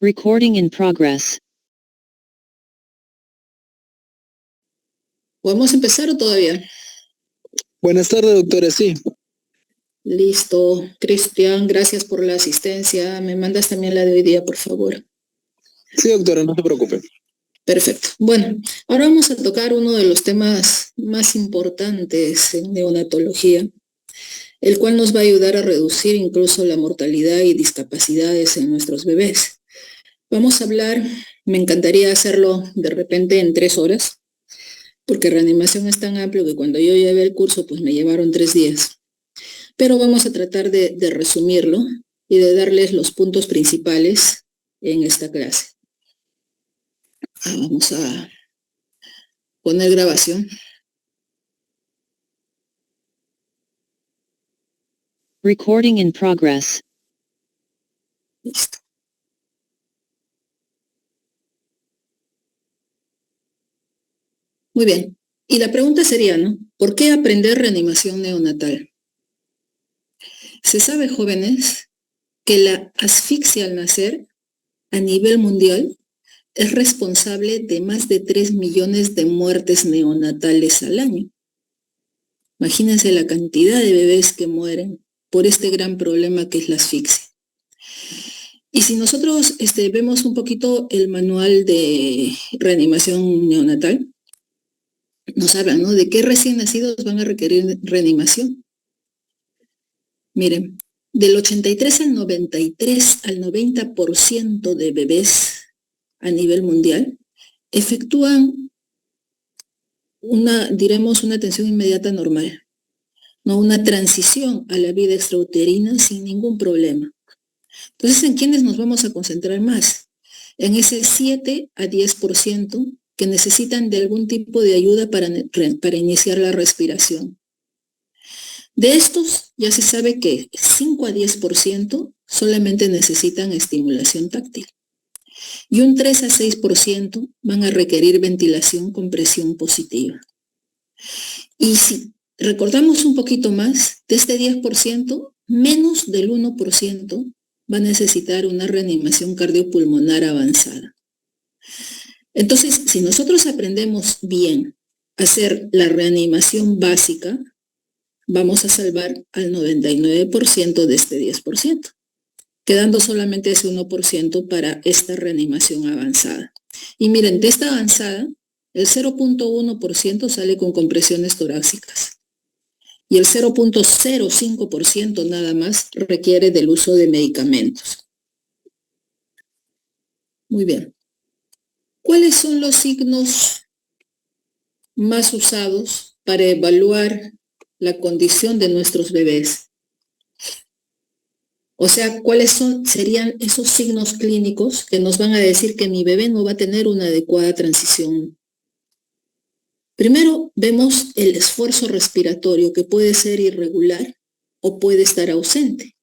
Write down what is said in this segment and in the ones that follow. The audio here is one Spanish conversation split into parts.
Recording in progress. ¿Podemos empezar o todavía? Buenas tardes, doctora, sí. Listo. Cristian, gracias por la asistencia. Me mandas también la de hoy día, por favor. Sí, doctora, no se preocupe. Perfecto. Bueno, ahora vamos a tocar uno de los temas más importantes en neonatología, el cual nos va a ayudar a reducir incluso la mortalidad y discapacidades en nuestros bebés. Vamos a hablar, me encantaría hacerlo de repente en 3 horas, porque reanimación es tan amplio que cuando yo llevé el curso, pues me llevaron 3 días. Pero vamos a tratar de resumirlo y de darles los puntos principales en esta clase. Vamos a poner grabación. Recording in progress. Listo. Muy bien. Y la pregunta sería, ¿no? ¿Por qué aprender reanimación neonatal? Se sabe, jóvenes, que la asfixia al nacer a nivel mundial es responsable de más de 3 millones de muertes neonatales al año. Imagínense la cantidad de bebés que mueren por este gran problema que es la asfixia. Y si nosotros vemos un poquito el manual de reanimación neonatal, nos hablan, ¿no?, de qué recién nacidos van a requerir reanimación. Miren, del 83 al 93 al 90% de bebés a nivel mundial efectúan una atención inmediata normal, no una transición a la vida extrauterina sin ningún problema. Entonces, ¿en quiénes nos vamos a concentrar más? En ese 7 a 10% que necesitan de algún tipo de ayuda para iniciar la respiración. De estos, ya se sabe que 5 a 10% solamente necesitan estimulación táctil. Y un 3 a 6% van a requerir ventilación con presión positiva. Y si recordamos un poquito más, de este 10%, menos del 1% va a necesitar una reanimación cardiopulmonar avanzada. Entonces, si nosotros aprendemos bien a hacer la reanimación básica, vamos a salvar al 99% de este 10%, quedando solamente ese 1% para esta reanimación avanzada. Y miren, de esta avanzada, el 0.1% sale con compresiones torácicas y el 0.05% nada más requiere del uso de medicamentos. Muy bien. ¿Cuáles son los signos más usados para evaluar la condición de nuestros bebés? O sea, ¿cuáles serían esos signos clínicos que nos van a decir que mi bebé no va a tener una adecuada transición? Primero, vemos el esfuerzo respiratorio, que puede ser irregular o puede estar ausente.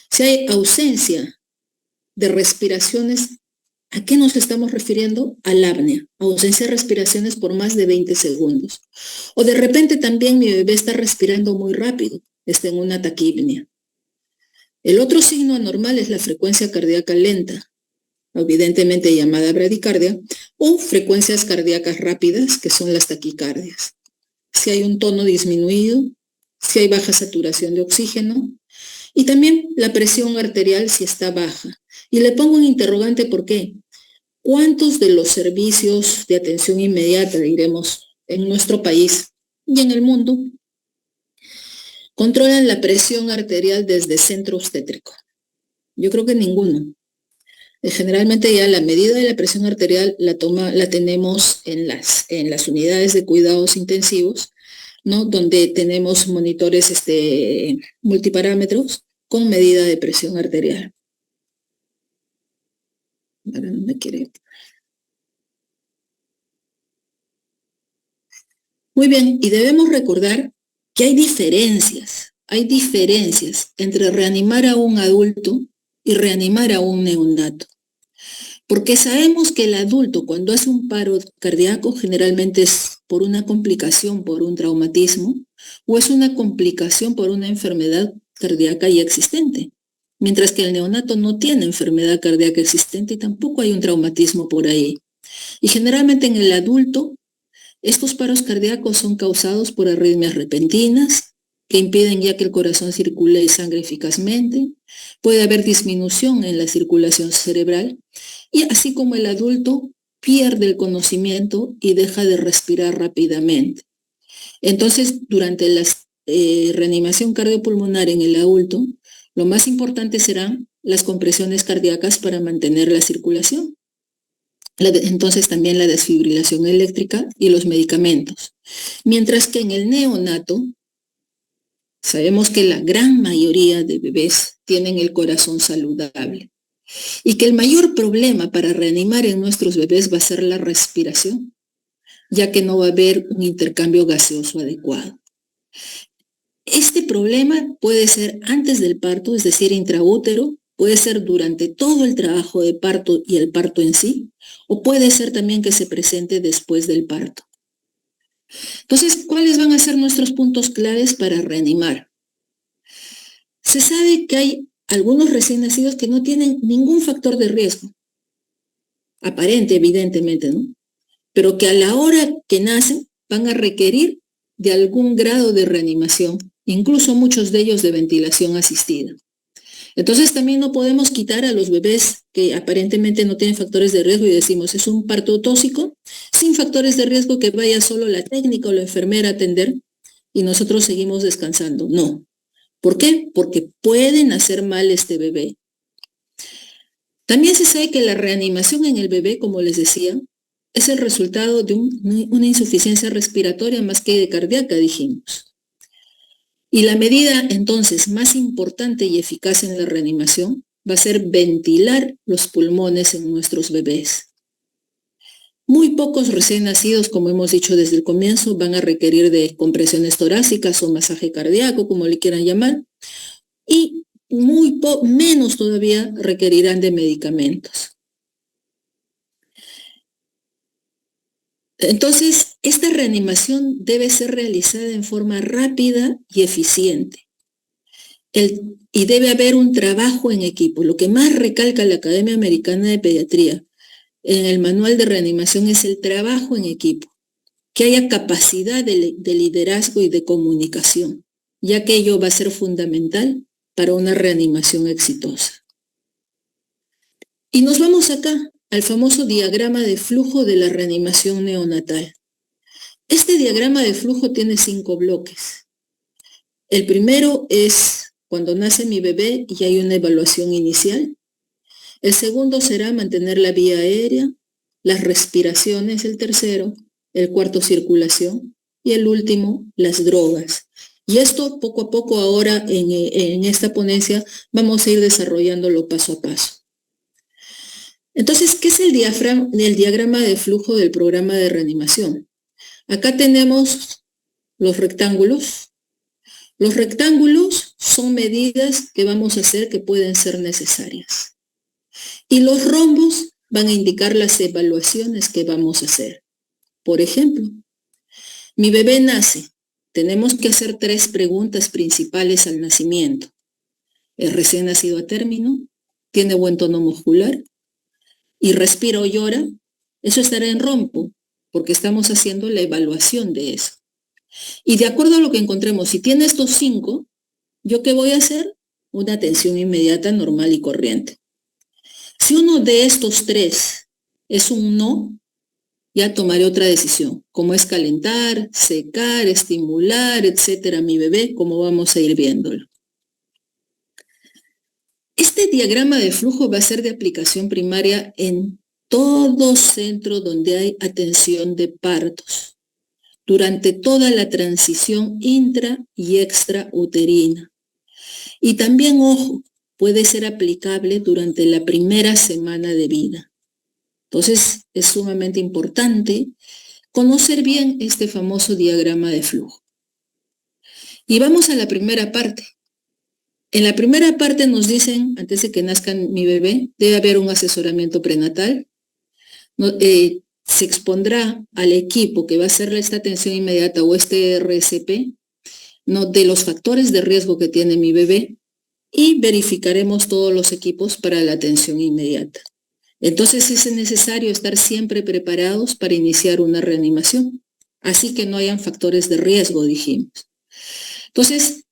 Si hay ausencia de respiraciones, ¿a qué nos estamos refiriendo? Al apnea, ausencia de respiraciones por más de 20 segundos. O de repente también mi bebé está respirando muy rápido, está en una taquipnea. El otro signo anormal es la frecuencia cardíaca lenta, evidentemente llamada bradicardia, o frecuencias cardíacas rápidas, que son las taquicardias. Si hay un tono disminuido, si hay baja saturación de oxígeno, y también la presión arterial si está baja. Y le pongo un interrogante, ¿por qué? ¿Cuántos de los servicios de atención inmediata, diremos, en nuestro país y en el mundo, controlan la presión arterial desde centro obstétrico? Yo creo que ninguno. Generalmente ya la medida de la presión arterial la tenemos en las unidades de cuidados intensivos, ¿no?, donde tenemos monitores multiparámetros con medida de presión arterial. Ahora no me quiere. Muy bien, y debemos recordar que hay diferencias entre reanimar a un adulto y reanimar a un neonato. Porque sabemos que el adulto, cuando hace un paro cardíaco, generalmente es por una complicación, por un traumatismo, o es una complicación por una enfermedad cardíaca ya existente. mientras que el neonato no tiene enfermedad cardíaca existente y tampoco hay un traumatismo por ahí. Y generalmente en el adulto, estos paros cardíacos son causados por arritmias repentinas, que impiden ya que el corazón circule sangre eficazmente. Puede haber disminución en la circulación cerebral y así como el adulto pierde el conocimiento y deja de respirar rápidamente. Entonces, durante la reanimación cardiopulmonar en el adulto, lo más importante serán las compresiones cardíacas para mantener la circulación. Entonces también la desfibrilación eléctrica y los medicamentos. Mientras que en el neonato, sabemos que la gran mayoría de bebés tienen el corazón saludable y que el mayor problema para reanimar en nuestros bebés va a ser la respiración, ya que no va a haber un intercambio gaseoso adecuado. Este problema puede ser antes del parto, es decir, intraútero, puede ser durante todo el trabajo de parto y el parto en sí, o puede ser también que se presente después del parto. Entonces, ¿cuáles van a ser nuestros puntos claves para reanimar? Se sabe que hay algunos recién nacidos que no tienen ningún factor de riesgo, aparente, evidentemente, ¿no? Pero que a la hora que nacen van a requerir de algún grado de reanimación, incluso muchos de ellos de ventilación asistida. Entonces también no podemos quitar a los bebés que aparentemente no tienen factores de riesgo y decimos es un parto tóxico, sin factores de riesgo que vaya solo la técnica o la enfermera a atender y nosotros seguimos descansando. No. ¿Por qué? Porque pueden hacer mal este bebé. También se sabe que la reanimación en el bebé, como les decía, es el resultado de una insuficiencia respiratoria más que de cardíaca, dijimos. Y la medida entonces más importante y eficaz en la reanimación va a ser ventilar los pulmones en nuestros bebés. Muy pocos recién nacidos, como hemos dicho desde el comienzo, van a requerir de compresiones torácicas o masaje cardíaco, como le quieran llamar, y menos todavía requerirán de medicamentos. Entonces, esta reanimación debe ser realizada en forma rápida y eficiente. Y debe haber un trabajo en equipo. Lo que más recalca la Academia Americana de Pediatría en el manual de reanimación es el trabajo en equipo, que haya capacidad de liderazgo y de comunicación, ya que ello va a ser fundamental para una reanimación exitosa. Y nos vamos acá al famoso diagrama de flujo de la reanimación neonatal. Este diagrama de flujo tiene 5 bloques. El primero es cuando nace mi bebé y hay una evaluación inicial. El segundo será mantener la vía aérea, las respiraciones, el tercero, el cuarto circulación y el último, las drogas. Y esto poco a poco ahora en esta ponencia vamos a ir desarrollándolo paso a paso. Entonces, ¿qué es el diagrama de flujo del programa de reanimación? Acá tenemos los rectángulos. Los rectángulos son medidas que vamos a hacer que pueden ser necesarias. Y los rombos van a indicar las evaluaciones que vamos a hacer. Por ejemplo, mi bebé nace. Tenemos que hacer 3 preguntas principales al nacimiento. ¿Es recién nacido a término? ¿Tiene buen tono muscular? ¿Y respira o llora? Eso estará en rombo, porque estamos haciendo la evaluación de eso. Y de acuerdo a lo que encontremos, si tiene estos 5, ¿yo qué voy a hacer? Una atención inmediata, normal y corriente. Si uno de estos 3 es un no, ya tomaré otra decisión, como es calentar, secar, estimular, etcétera, mi bebé, como vamos a ir viéndolo. Este diagrama de flujo va a ser de aplicación primaria en todo centro donde hay atención de partos, durante toda la transición intra y extrauterina. Y también, ojo, puede ser aplicable durante la primera semana de vida. Entonces, es sumamente importante conocer bien este famoso diagrama de flujo. Y vamos a la primera parte. En la primera parte nos dicen, antes de que nazca mi bebé, debe haber un asesoramiento prenatal. Se expondrá al equipo que va a hacer esta atención inmediata o este RSP, de los factores de riesgo que tiene mi bebé y verificaremos todos los equipos para la atención inmediata. Entonces es necesario estar siempre preparados para iniciar una reanimación, así que no hayan factores de riesgo, dijimos. Entonces,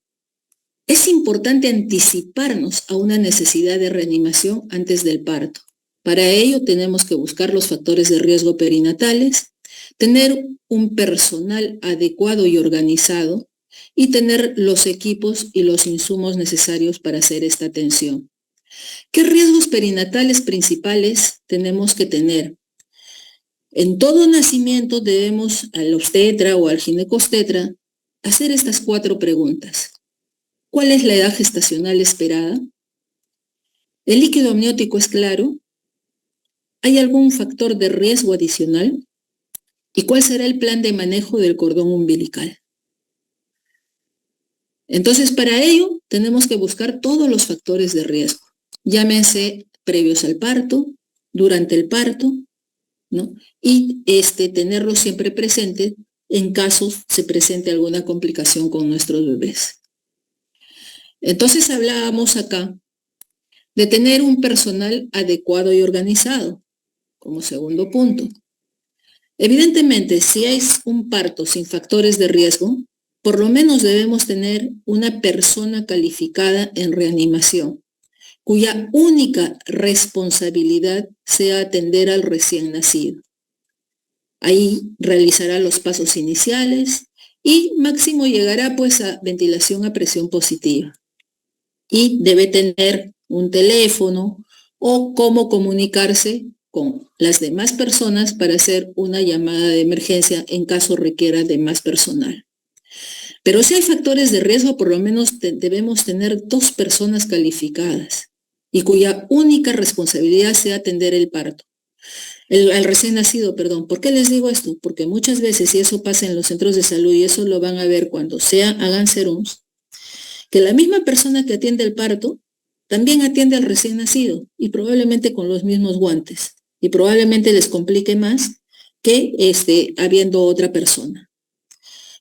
es importante anticiparnos a una necesidad de reanimación antes del parto. Para ello tenemos que buscar los factores de riesgo perinatales, tener un personal adecuado y organizado y tener los equipos y los insumos necesarios para hacer esta atención. ¿Qué riesgos perinatales principales tenemos que tener? En todo nacimiento debemos al obstetra o al ginecobstetra hacer estas 4 preguntas. ¿Cuál es la edad gestacional esperada? ¿El líquido amniótico es claro? ¿Hay algún factor de riesgo adicional? ¿Y cuál será el plan de manejo del cordón umbilical? Entonces, para ello, tenemos que buscar todos los factores de riesgo. Llámense previos al parto, durante el parto, ¿no? Y tenerlos siempre presentes en caso se presente alguna complicación con nuestros bebés. Entonces, hablábamos acá de tener un personal adecuado y organizado, como segundo punto. Evidentemente, si hay un parto sin factores de riesgo, por lo menos debemos tener una persona calificada en reanimación, cuya única responsabilidad sea atender al recién nacido. Ahí realizará los pasos iniciales y máximo llegará pues a ventilación a presión positiva. Y debe tener un teléfono o cómo comunicarse con las demás personas para hacer una llamada de emergencia en caso requiera de más personal. Pero si hay factores de riesgo, por lo menos debemos tener 2 personas calificadas y cuya única responsabilidad sea atender el parto. Al recién nacido, perdón. ¿Por qué les digo esto? Porque muchas veces, y eso pasa en los centros de salud, y eso lo van a ver cuando hagan serums, que la misma persona que atiende el parto también atiende al recién nacido y probablemente con los mismos guantes y probablemente les complique más que habiendo otra persona.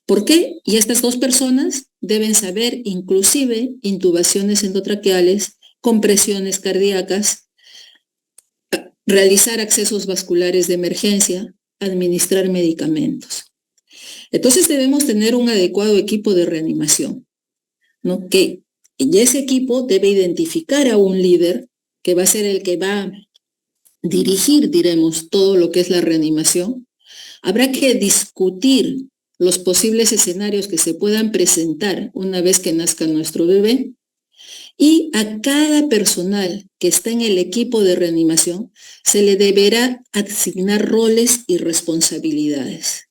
¿Por qué? Y estas 2 personas deben saber inclusive intubaciones endotraqueales, compresiones cardíacas, realizar accesos vasculares de emergencia, administrar medicamentos. Entonces debemos tener un adecuado equipo de reanimación, ¿no? Que ese equipo debe identificar a un líder que va a ser el que va a dirigir, diremos, todo lo que es la reanimación. Habrá que discutir los posibles escenarios que se puedan presentar una vez que nazca nuestro bebé. Y a cada personal que está en el equipo de reanimación se le deberá asignar roles y responsabilidades.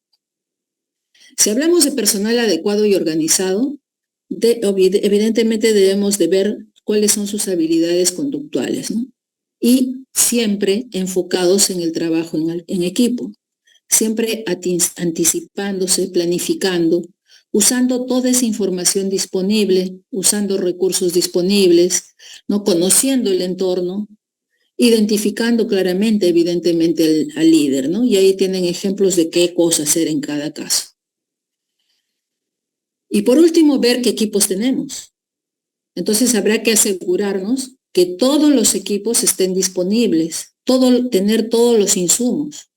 Si hablamos de personal adecuado y organizado, evidentemente debemos de ver cuáles son sus habilidades conductuales, ¿no? Y siempre enfocados en el trabajo en equipo, siempre anticipándose, planificando, usando toda esa información disponible, usando recursos disponibles, ¿no? Conociendo el entorno, identificando claramente, evidentemente, al líder, ¿no? Y ahí tienen ejemplos de qué cosa hacer en cada caso. Y por último, ver qué equipos tenemos. Entonces habrá que asegurarnos que todos los equipos estén disponibles, tener todos los insumos.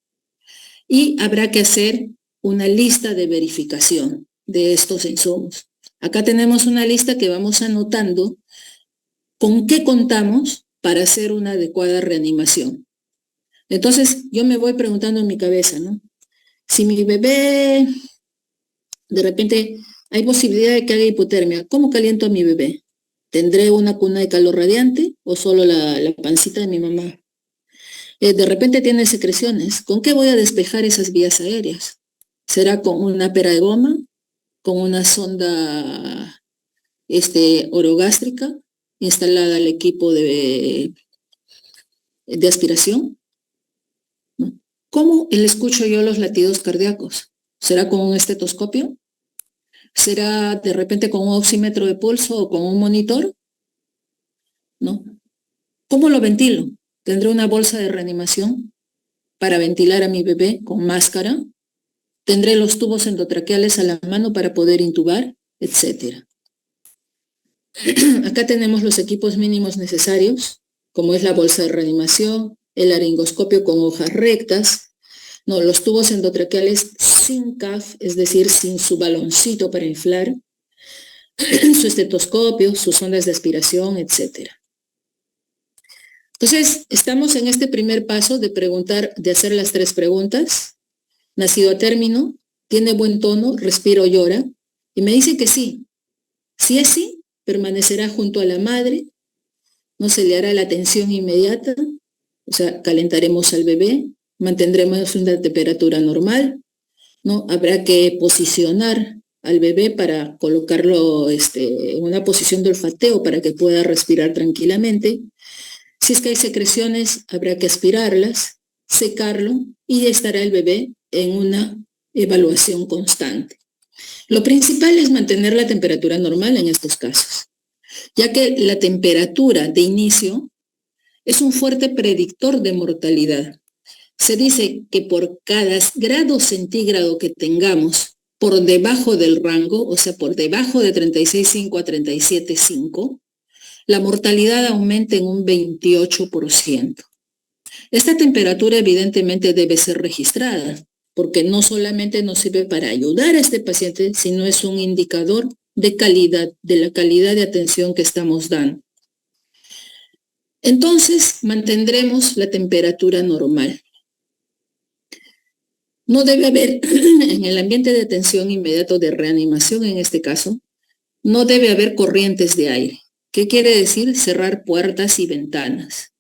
Y habrá que hacer una lista de verificación de estos insumos. Acá tenemos una lista que vamos anotando con qué contamos para hacer una adecuada reanimación. Entonces, yo me voy preguntando en mi cabeza, ¿no? Si mi bebé, de repente, hay posibilidad de que haga hipotermia, ¿cómo caliento a mi bebé? ¿Tendré una cuna de calor radiante o solo la pancita de mi mamá? De repente tiene secreciones, ¿con qué voy a despejar esas vías aéreas? ¿Será con una pera de goma? ¿Con una sonda orogástrica instalada al equipo de aspiración? ¿No? ¿Cómo le escucho yo los latidos cardíacos? ¿Será con un estetoscopio? ¿Será de repente con un oxímetro de pulso o con un monitor? ¿No? ¿Cómo lo ventilo? ¿Tendré una bolsa de reanimación para ventilar a mi bebé con máscara? ¿Tendré los tubos endotraqueales a la mano para poder intubar? Etcétera. Acá tenemos los equipos mínimos necesarios, como es la bolsa de reanimación, el laringoscopio con hojas rectas, no, los tubos endotraqueales sin CAF, es decir, sin su baloncito para inflar, su estetoscopio, sus ondas de aspiración, etc. Entonces, estamos en este primer paso de hacer las 3 preguntas. Nacido a término, tiene buen tono, respira o llora, y me dice que sí. Si es sí, permanecerá junto a la madre, no se le hará la atención inmediata, o sea, calentaremos al bebé, mantendremos una temperatura normal, ¿no? Habrá que posicionar al bebé para colocarlo en una posición de olfateo para que pueda respirar tranquilamente. Si es que hay secreciones, habrá que aspirarlas, secarlo y estará el bebé en una evaluación constante. Lo principal es mantener la temperatura normal en estos casos, ya que la temperatura de inicio es un fuerte predictor de mortalidad. Se dice que por cada grado centígrado que tengamos por debajo del rango, o sea, por debajo de 36,5 a 37,5, la mortalidad aumenta en un 28%. Esta temperatura evidentemente debe ser registrada, porque no solamente nos sirve para ayudar a este paciente, sino es un indicador de calidad, de la calidad de atención que estamos dando. Entonces, mantendremos la temperatura normal. No debe haber, en el ambiente de atención inmediato de reanimación en este caso, no debe haber corrientes de aire. ¿Qué quiere decir? Cerrar puertas y ventanas.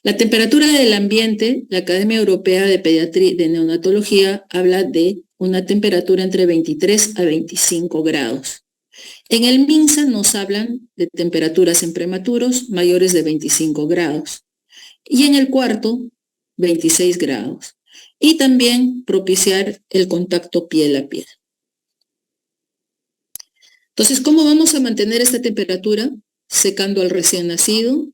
La temperatura del ambiente, la Academia Europea de Pediatría de Neonatología habla de una temperatura entre 23 a 25 grados. En el MINSA nos hablan de temperaturas en prematuros mayores de 25 grados. Y en el cuarto, 26 grados. Y también propiciar el contacto piel a piel. Entonces, ¿cómo vamos a mantener esta temperatura? Secando al recién nacido,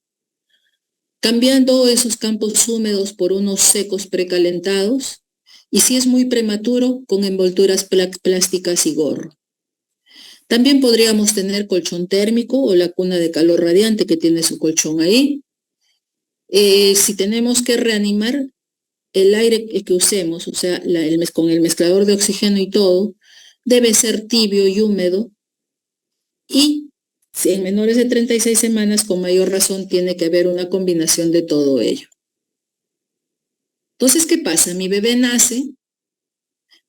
cambiando esos campos húmedos por unos secos precalentados, y si es muy prematuro, con envolturas plásticas y gorro. También podríamos tener colchón térmico o la cuna de calor radiante que tiene su colchón ahí. Si tenemos que reanimar, el aire que usemos, o sea, con el mezclador de oxígeno y todo, debe ser tibio y húmedo. Y si en menores de 36 semanas, con mayor razón, tiene que haber una combinación de todo ello. Entonces, ¿qué pasa? Mi bebé nace.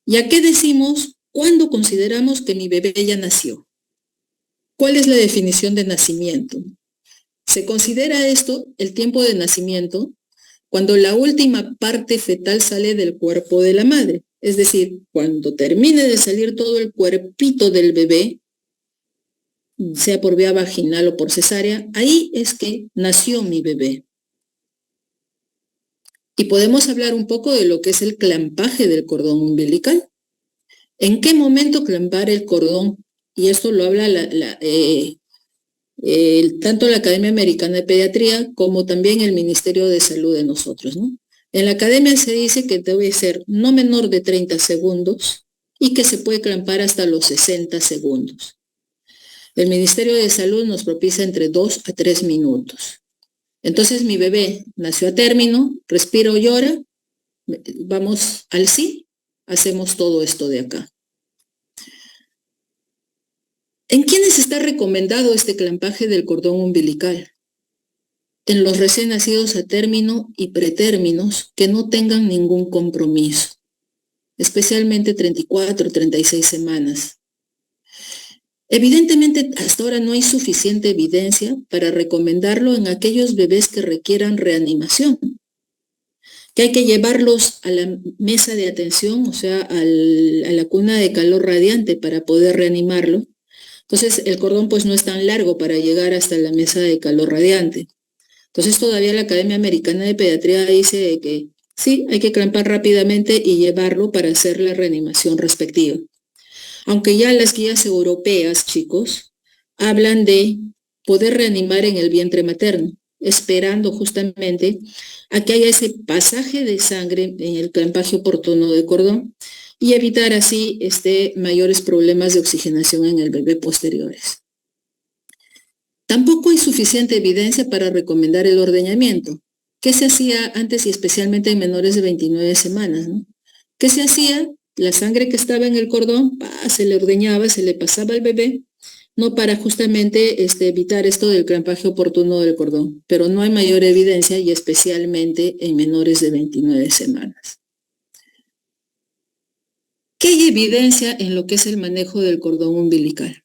¿Y a qué decimos cuando consideramos que mi bebé ya nació? ¿Cuál es la definición de nacimiento? Se considera esto, el tiempo de nacimiento, cuando la última parte fetal sale del cuerpo de la madre. Es decir, cuando termine de salir todo el cuerpito del bebé, sea por vía vaginal o por cesárea, ahí es que nació mi bebé. Y podemos hablar un poco de lo que es el clampaje del cordón umbilical. ¿En qué momento clampar el cordón? Y esto lo habla tanto la Academia Americana de Pediatría como también el Ministerio de Salud de nosotros, ¿no? En la academia se dice que debe ser no menor de 30 segundos y que se puede clampar hasta los 60 segundos. El Ministerio de Salud nos propicia entre 2 a 3 minutos. Entonces mi bebé nació a término, respira o llora, vamos al sí, hacemos todo esto de acá. ¿En quiénes está recomendado este clampaje del cordón umbilical? En los recién nacidos a término y pretérminos que no tengan ningún compromiso, especialmente 34 o 36 semanas. Evidentemente, hasta ahora no hay suficiente evidencia para recomendarlo en aquellos bebés que requieran reanimación, que hay que llevarlos a la mesa de atención, o sea, a la cuna de calor radiante para poder reanimarlo. Entonces, el cordón pues no es tan largo para llegar hasta la mesa de calor radiante. Entonces, todavía la Academia Americana de Pediatría dice que sí, hay que clampar rápidamente y llevarlo para hacer la reanimación respectiva. Aunque ya las guías europeas, chicos, hablan de poder reanimar en el vientre materno, esperando justamente a que haya ese pasaje de sangre en el clampaje oportuno de cordón y evitar así mayores problemas de oxigenación en el bebé posteriores. Tampoco hay suficiente evidencia para recomendar el ordeñamiento. ¿Qué se hacía antes y especialmente en menores de 29 semanas, ¿no? ¿Qué se hacía? La sangre que estaba en el cordón, se le ordeñaba, se le pasaba al bebé, no para justamente evitar esto del clampaje oportuno del cordón, pero no hay mayor evidencia y especialmente en menores de 29 semanas. ¿Qué hay evidencia en lo que es el manejo del cordón umbilical?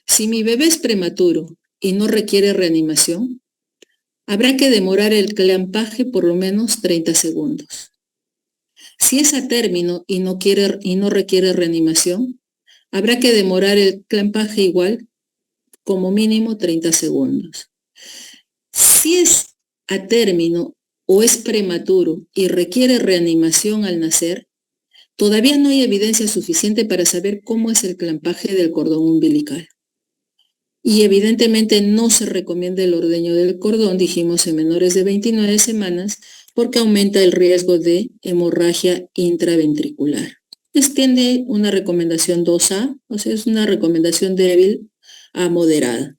Si mi bebé es prematuro y no requiere reanimación, habrá que demorar el clampaje por lo menos 30 segundos. Si es a término y no requiere reanimación, habrá que demorar el clampaje igual, como mínimo 30 segundos. Si es a término o es prematuro y requiere reanimación al nacer, todavía no hay evidencia suficiente para saber cómo es el clampaje del cordón umbilical. Y evidentemente no se recomienda el ordeño del cordón, dijimos, en menores de 29 semanas, porque aumenta el riesgo de hemorragia intraventricular. Extiende una recomendación 2A, o sea, es una recomendación débil a moderada.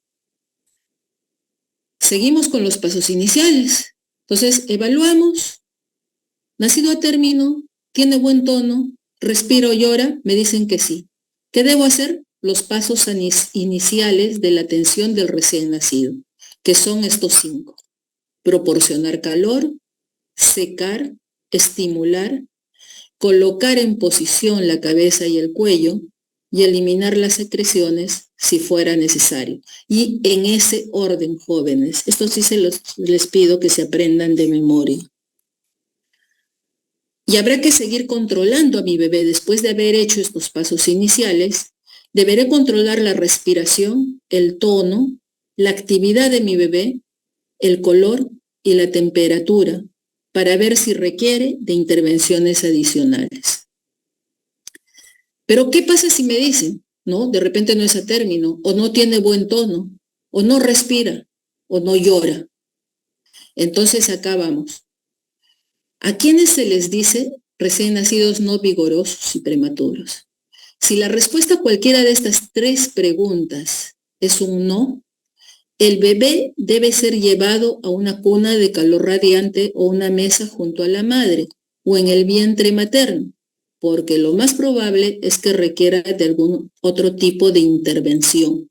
Seguimos con los pasos iniciales. Entonces, evaluamos, nacido a término, tiene buen tono, respira o llora, me dicen que sí. ¿Qué debo hacer? Los pasos iniciales de la atención del recién nacido, que son estos 5. Proporcionar calor, secar, estimular, colocar en posición la cabeza y el cuello y eliminar las secreciones si fuera necesario. Y en ese orden, jóvenes. Esto sí les pido que se aprendan de memoria. Y habrá que seguir controlando a mi bebé después de haber hecho estos pasos iniciales. Deberé controlar la respiración, el tono, la actividad de mi bebé, el color y la temperatura para ver si requiere de intervenciones adicionales. Pero ¿qué pasa si me dicen, no? De repente no es a término, o no tiene buen tono, o no respira, o no llora. Entonces acá vamos. ¿A quiénes se les dice recién nacidos no vigorosos y prematuros? Si la respuesta a cualquiera de estas 3 preguntas es un no, el bebé debe ser llevado a una cuna de calor radiante o una mesa junto a la madre o en el vientre materno, porque lo más probable es que requiera de algún otro tipo de intervención.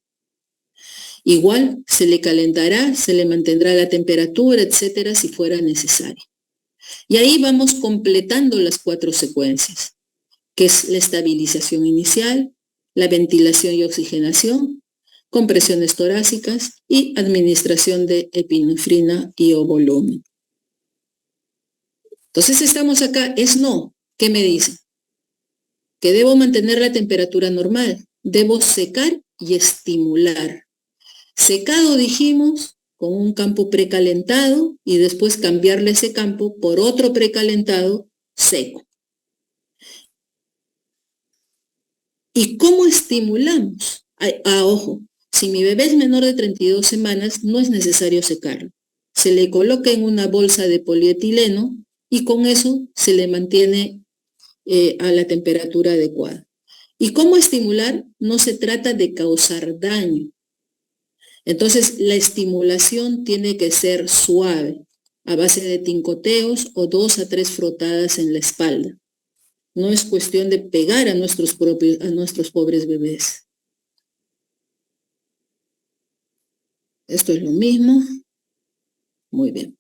Igual se le calentará, se le mantendrá la temperatura, etcétera, si fuera necesario. Y ahí vamos completando las 4 secuencias, que es la estabilización inicial, la ventilación y oxigenación, compresiones torácicas y administración de epinefrina y o volumen. Entonces estamos acá, es no. ¿Qué me dicen? Que debo mantener la temperatura normal, debo secar y estimular. Secado, dijimos, con un campo precalentado y después cambiarle ese campo por otro precalentado seco. ¿Y cómo estimulamos? Ojo, si mi bebé es menor de 32 semanas, no es necesario secarlo. Se le coloca en una bolsa de polietileno y con eso se le mantiene a la temperatura adecuada. ¿Y cómo estimular? No se trata de causar daño. Entonces, la estimulación tiene que ser suave, a base de tincoteos o 2 a 3 frotadas en la espalda. No es cuestión de pegar a nuestros pobres bebés. Esto es lo mismo. Muy bien.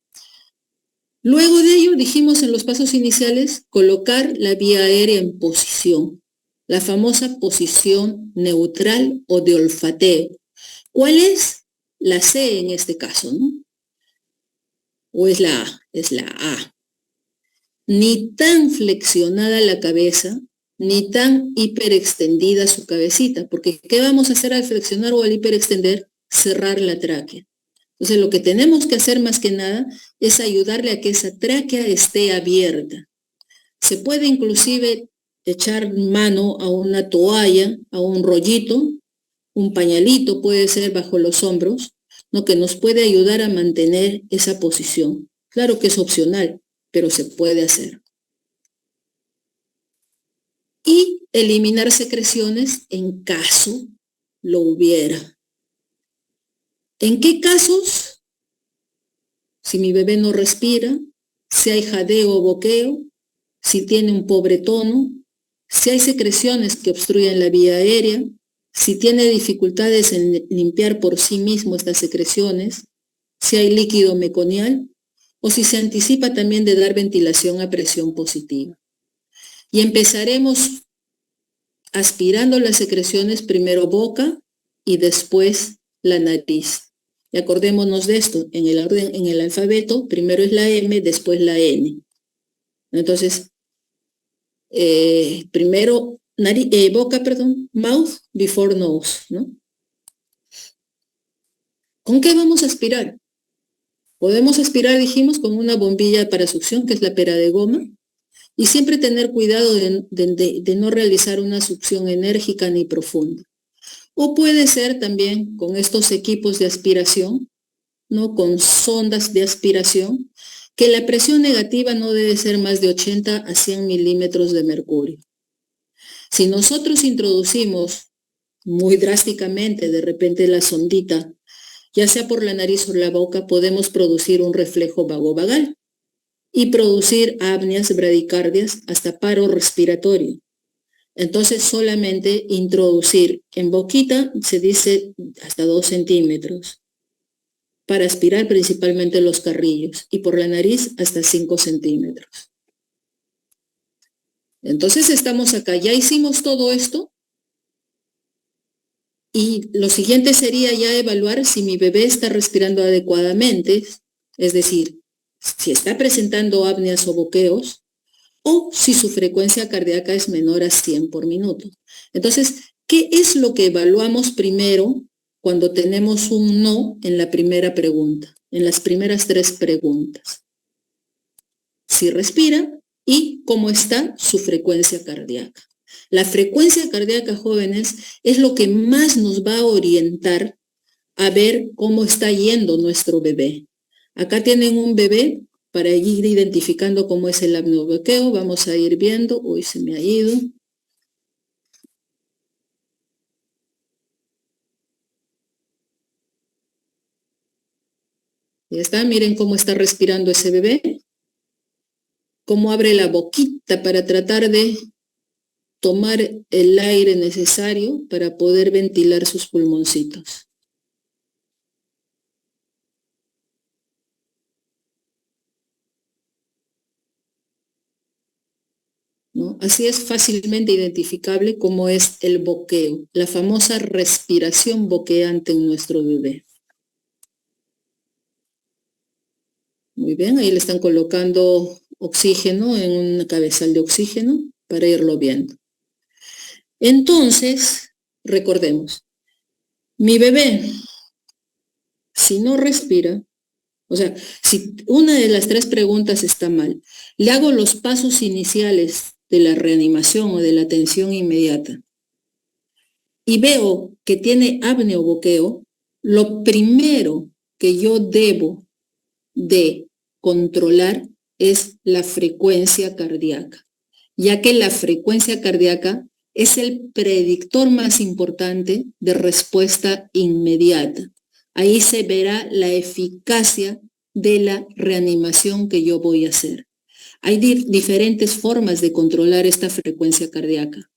Luego de ello, dijimos en los pasos iniciales, colocar la vía aérea en posición, la famosa posición neutral o de olfateo. ¿Cuál es? La C en este caso, ¿no? ¿O es la A? Es la A. Ni tan flexionada la cabeza, ni tan hiperextendida su cabecita, porque ¿qué vamos a hacer al flexionar o al hiperextender? Cerrar la tráquea. Entonces lo que tenemos que hacer más que nada es ayudarle a que esa tráquea esté abierta. Se puede inclusive echar mano a una toalla, a un rollito, un pañalito puede ser bajo los hombros, ¿no? Que nos puede ayudar a mantener esa posición. Claro que es opcional, pero se puede hacer. Y eliminar secreciones en caso lo hubiera. ¿En qué casos? Si mi bebé no respira, si hay jadeo o boqueo, si tiene un pobre tono, si hay secreciones que obstruyen la vía aérea, si tiene dificultades en limpiar por sí mismo estas secreciones, si hay líquido meconial o si se anticipa también de dar ventilación a presión positiva. Y empezaremos aspirando las secreciones, primero boca y después la nariz. Y acordémonos de esto, en el orden, en el alfabeto, primero es la M, después la N. Entonces, primero boca, mouth before nose, ¿no? ¿Con qué vamos a aspirar? Podemos aspirar, dijimos, con una bombilla para succión, que es la pera de goma, y siempre tener cuidado de no realizar una succión enérgica ni profunda. O puede ser también con estos equipos de aspiración, ¿no? Con sondas de aspiración, que la presión negativa no debe ser más de 80 a 100 milímetros de mercurio. Si nosotros introducimos muy drásticamente de repente la sondita, ya sea por la nariz o la boca, podemos producir un reflejo vagovagal y producir apneas, bradicardias, hasta paro respiratorio. Entonces solamente introducir en boquita, se dice hasta 2 centímetros, para aspirar principalmente los carrillos, y por la nariz hasta 5 centímetros. Entonces estamos acá, ya hicimos todo esto, y lo siguiente sería ya evaluar si mi bebé está respirando adecuadamente, es decir, si está presentando apneas o boqueos, o si su frecuencia cardíaca es menor a 100 por minuto. Entonces, ¿qué es lo que evaluamos primero cuando tenemos un no en la primera pregunta, en las primeras 3 preguntas? Si respira y cómo está su frecuencia cardíaca. La frecuencia cardíaca, jóvenes, es lo que más nos va a orientar a ver cómo está yendo nuestro bebé. Acá tienen un bebé. Para ir identificando cómo es el apneobloqueo, vamos a ir viendo. Uy, se me ha ido. Ya está, miren cómo está respirando ese bebé. Cómo abre la boquita para tratar de tomar el aire necesario para poder ventilar sus pulmoncitos. ¿No? Así es fácilmente identificable cómo es el boqueo, la famosa respiración boqueante en nuestro bebé. Muy bien, ahí le están colocando oxígeno en un cabezal de oxígeno para irlo viendo. Entonces, recordemos, mi bebé, si no respira, o sea, si una de las 3 preguntas está mal, le hago los pasos iniciales de la reanimación o de la atención inmediata y veo que tiene apnea o boqueo, lo primero que yo debo de controlar es la frecuencia cardíaca, ya que la frecuencia cardíaca es el predictor más importante de respuesta inmediata. Ahí se verá la eficacia de la reanimación que yo voy a hacer. Hay diferentes formas de controlar esta frecuencia cardíaca.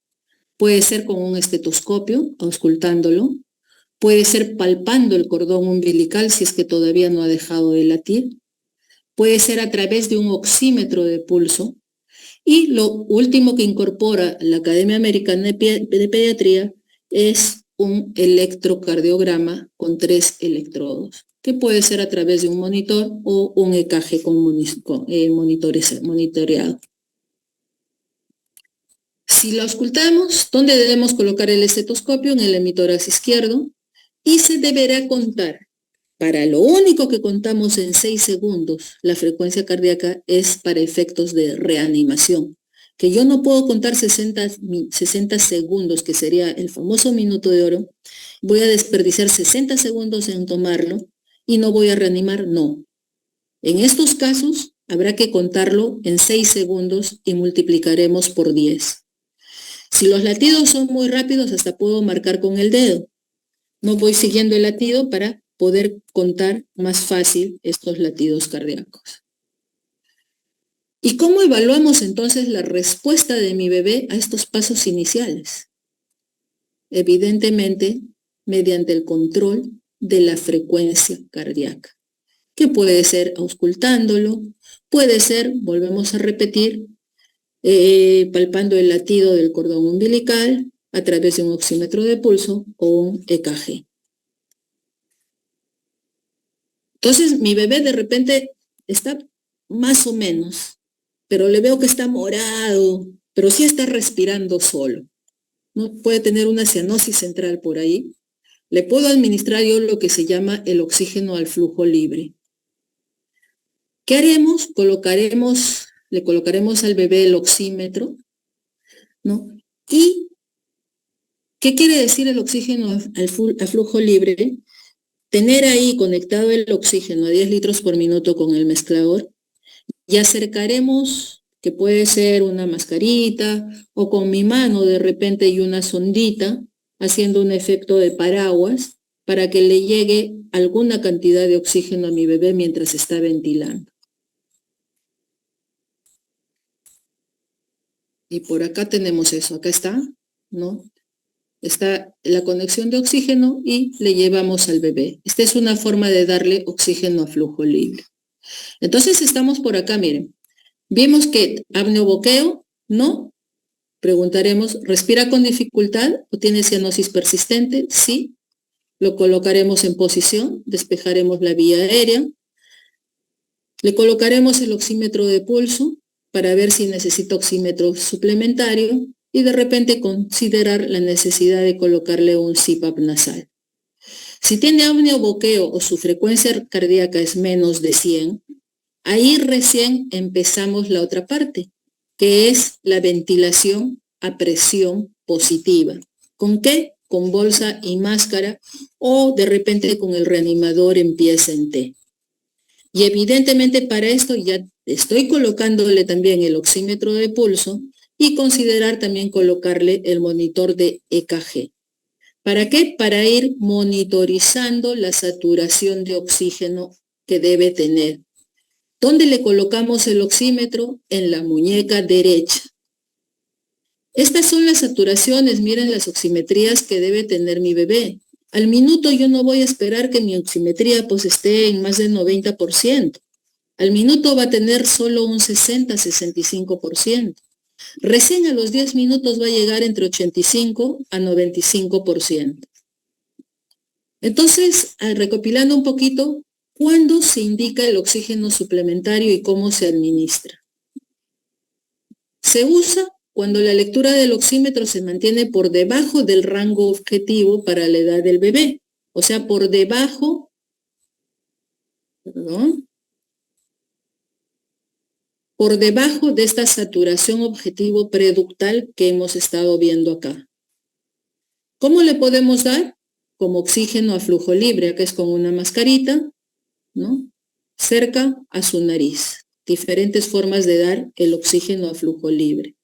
Puede ser con un estetoscopio, auscultándolo. Puede ser palpando el cordón umbilical si es que todavía no ha dejado de latir. Puede ser a través de un oxímetro de pulso. Y lo último que incorpora la Academia Americana de Pediatría es un electrocardiograma con 3 electrodos, que puede ser a través de un monitor o un EKG monitoreado. Si lo auscultamos, ¿dónde debemos colocar el estetoscopio? En el hemitórax izquierdo, y se deberá contar. Para lo único que contamos en 6 segundos, la frecuencia cardíaca es para efectos de reanimación, que yo no puedo contar 60 segundos, que sería el famoso minuto de oro. Voy a desperdiciar 60 segundos en tomarlo y no voy a reanimar, no. En estos casos habrá que contarlo en 6 segundos y multiplicaremos por 10. Si los latidos son muy rápidos, hasta puedo marcar con el dedo. No voy siguiendo el latido para poder contar más fácil estos latidos cardíacos. ¿Y cómo evaluamos entonces la respuesta de mi bebé a estos pasos iniciales? Evidentemente, mediante el control de la frecuencia cardíaca, que puede ser auscultándolo, puede ser, volvemos a repetir, palpando el latido del cordón umbilical a través de un oxímetro de pulso o un EKG. Entonces, mi bebé de repente está más o menos, pero le veo que está morado, pero sí está respirando solo. ¿No? Puede tener una cianosis central por ahí. Le puedo administrar yo lo que se llama el oxígeno al flujo libre. ¿Qué haremos? Le colocaremos al bebé el oxímetro, ¿no? ¿Y qué quiere decir el oxígeno al flujo libre? Tener ahí conectado el oxígeno a 10 litros por minuto con el mezclador y acercaremos, que puede ser una mascarita o con mi mano de repente y una sondita, haciendo un efecto de paraguas para que le llegue alguna cantidad de oxígeno a mi bebé mientras está ventilando. Y por acá tenemos eso, acá está, ¿no? Está la conexión de oxígeno y le llevamos al bebé. Esta es una forma de darle oxígeno a flujo libre. Entonces estamos por acá, miren. Vimos que apneo-boqueo, ¿no? Preguntaremos, ¿respira con dificultad o tiene cianosis persistente? Sí. Lo colocaremos en posición, despejaremos la vía aérea. Le colocaremos el oxímetro de pulso para ver si necesita oxímetro suplementario y de repente considerar la necesidad de colocarle un CPAP nasal. Si tiene apneo-boqueo o su frecuencia cardíaca es menos de 100, ahí recién empezamos la otra parte, que es la ventilación a presión positiva. ¿Con qué? Con bolsa y máscara o de repente con el reanimador en pies en T. Y evidentemente para esto ya estoy colocándole también el oxímetro de pulso y considerar también colocarle el monitor de EKG. ¿Para qué? Para ir monitorizando la saturación de oxígeno que debe tener. ¿Dónde le colocamos el oxímetro? En la muñeca derecha. Estas son las saturaciones, miren las oximetrías que debe tener mi bebé. Al minuto yo no voy a esperar que mi oximetría pues esté en más del 90%. Al minuto va a tener solo un 60-65%. Recién a los 10 minutos va a llegar entre 85 a 95%. Entonces, recopilando un poquito, ¿cuándo se indica el oxígeno suplementario y cómo se administra? Se usa cuando la lectura del oxímetro se mantiene por debajo del rango objetivo para la edad del bebé. O sea, por debajo, por debajo de esta saturación objetivo preductal que hemos estado viendo acá. ¿Cómo le podemos dar? Como oxígeno a flujo libre, acá es con una mascarita, ¿no? Cerca a su nariz. Diferentes formas de dar el oxígeno a flujo libre.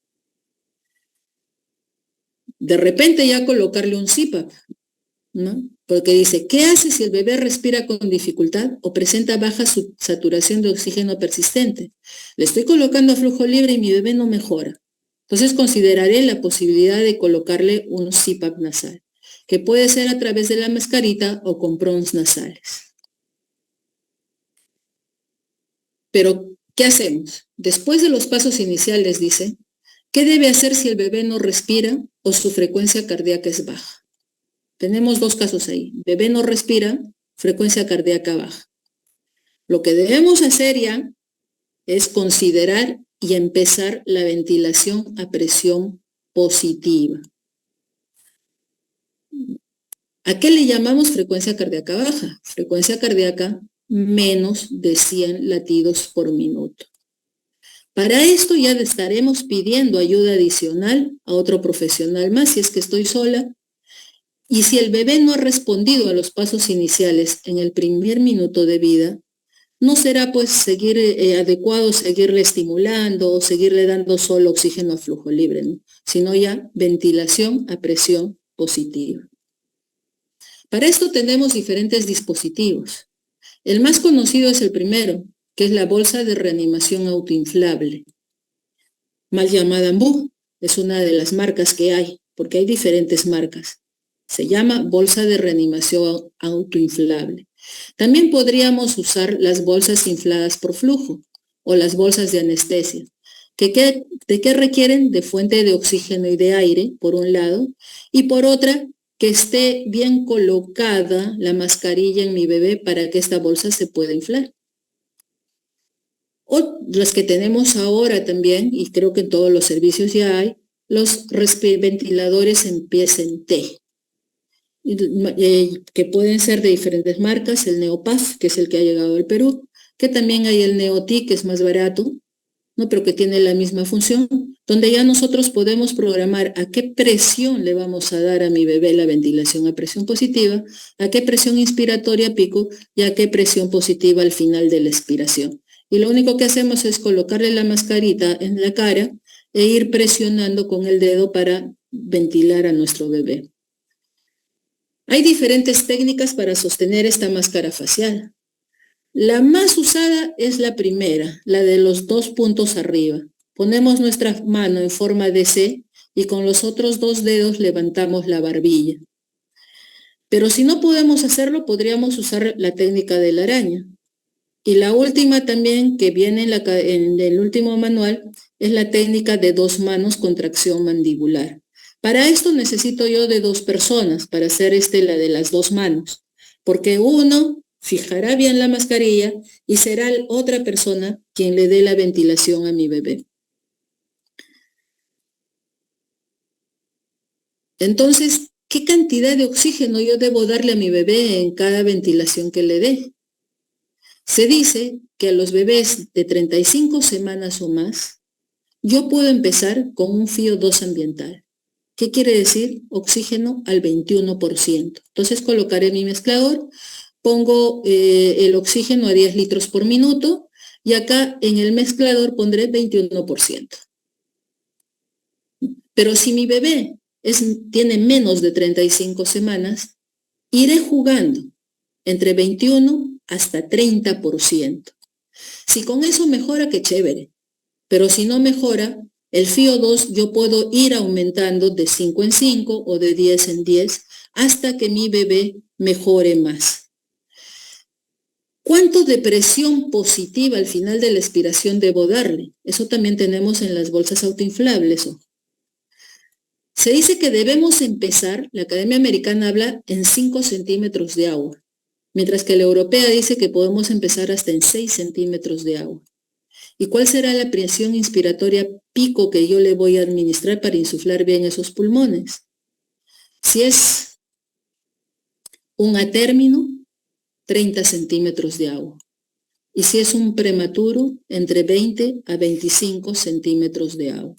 De repente ya colocarle un CPAP, ¿no? Porque dice, ¿qué hace si el bebé respira con dificultad o presenta baja saturación de oxígeno persistente? Le estoy colocando a flujo libre y mi bebé no mejora. Entonces consideraré la posibilidad de colocarle un CPAP nasal, que puede ser a través de la mascarita o con PRONs nasales. Pero, ¿qué hacemos? Después de los pasos iniciales, dice, ¿qué debe hacer si el bebé no respira o su frecuencia cardíaca es baja? Tenemos dos casos ahí. Bebé no respira, frecuencia cardíaca baja. Lo que debemos hacer ya es considerar y empezar la ventilación a presión positiva. ¿A qué le llamamos frecuencia cardíaca baja? Frecuencia cardíaca menos de 100 latidos por minuto. Para esto ya le estaremos pidiendo ayuda adicional a otro profesional más si es que estoy sola. Y si el bebé no ha respondido a los pasos iniciales en el primer minuto de vida, no será pues adecuado seguirle estimulando o seguirle dando solo oxígeno a flujo libre, ¿no? Sino ya ventilación a presión positiva. Para esto tenemos diferentes dispositivos. El más conocido es el primero, que es la bolsa de reanimación autoinflable, mal llamada Ambu. Es una de las marcas que hay, porque hay diferentes marcas. Se llama bolsa de reanimación autoinflable. También podríamos usar las bolsas infladas por flujo o las bolsas de anestesia. ¿De qué requieren? De fuente de oxígeno y de aire, por un lado, y por otra, que esté bien colocada la mascarilla en mi bebé para que esta bolsa se pueda inflar. O las que tenemos ahora también, y creo que en todos los servicios ya hay, los ventiladores en pies en T, que pueden ser de diferentes marcas, el Neopaf, que es el que ha llegado al Perú, que también hay el Neoti, que es más barato, ¿no? Pero que tiene la misma función, donde ya nosotros podemos programar a qué presión le vamos a dar a mi bebé la ventilación a presión positiva, a qué presión inspiratoria pico y a qué presión positiva al final de la expiración. Y lo único que hacemos es colocarle la mascarita en la cara e ir presionando con el dedo para ventilar a nuestro bebé. Hay diferentes técnicas para sostener esta máscara facial. La más usada es la primera, la de los 2 puntos arriba. Ponemos nuestra mano en forma de C y con los otros 2 dedos levantamos la barbilla. Pero si no podemos hacerlo, podríamos usar la técnica de la araña. Y la última también, que viene en el último manual, es la técnica de 2 manos con tracción mandibular. Para esto necesito yo de 2 personas para hacer la de las 2 manos, porque uno fijará bien la mascarilla y será otra persona quien le dé la ventilación a mi bebé. Entonces, ¿qué cantidad de oxígeno yo debo darle a mi bebé en cada ventilación que le dé? Se dice que a los bebés de 35 semanas o más, yo puedo empezar con un FiO2 ambiental. ¿Qué quiere decir? Oxígeno al 21%. Entonces colocaré mi mezclador, pongo el oxígeno a 10 litros por minuto y acá en el mezclador pondré 21%. Pero si mi bebé tiene menos de 35 semanas, iré jugando entre 21 hasta 30%. Si con eso mejora, qué chévere. Pero si no mejora, el FiO2 yo puedo ir aumentando de 5 en 5 o de 10 en 10 hasta que mi bebé mejore más. ¿Cuánto de presión positiva al final de la expiración debo darle? Eso también tenemos en las bolsas autoinflables. Se dice que debemos empezar, la Academia Americana habla en 5 centímetros de agua, mientras que la europea dice que podemos empezar hasta en 6 centímetros de agua. ¿Y cuál será la presión inspiratoria pico que yo le voy a administrar para insuflar bien esos pulmones? Si es un atérmino, 30 centímetros de agua. Y si es un prematuro, entre 20 a 25 centímetros de agua.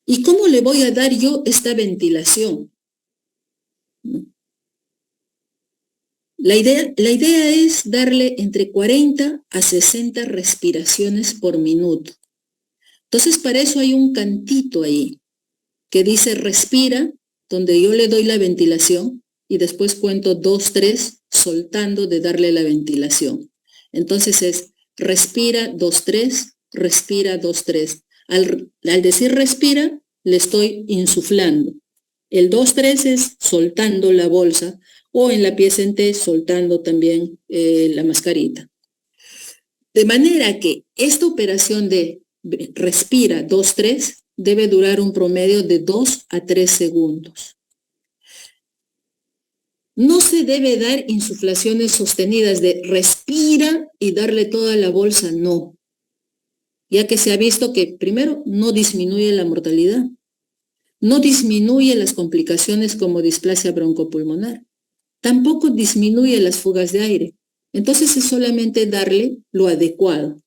¿Y cómo le voy a dar yo esta ventilación? La idea es darle entre 40 a 60 respiraciones por minuto. Entonces, para eso hay un cantito ahí que dice respira, donde yo le doy la ventilación y después cuento 2, 3, soltando de darle la ventilación. Entonces es respira 2, 3, respira 2, 3. Al decir respira, le estoy insuflando. El 2, 3 es soltando la bolsa o en la pieza en T soltando también la mascarita. De manera que esta operación de respira 2, 3 debe durar un promedio de 2 a 3 segundos. No se debe dar insuflaciones sostenidas de respira y darle toda la bolsa, no. Ya que se ha visto que, primero, no disminuye la mortalidad, no disminuye las complicaciones como displasia broncopulmonar, tampoco disminuye las fugas de aire. Entonces es solamente darle lo adecuado.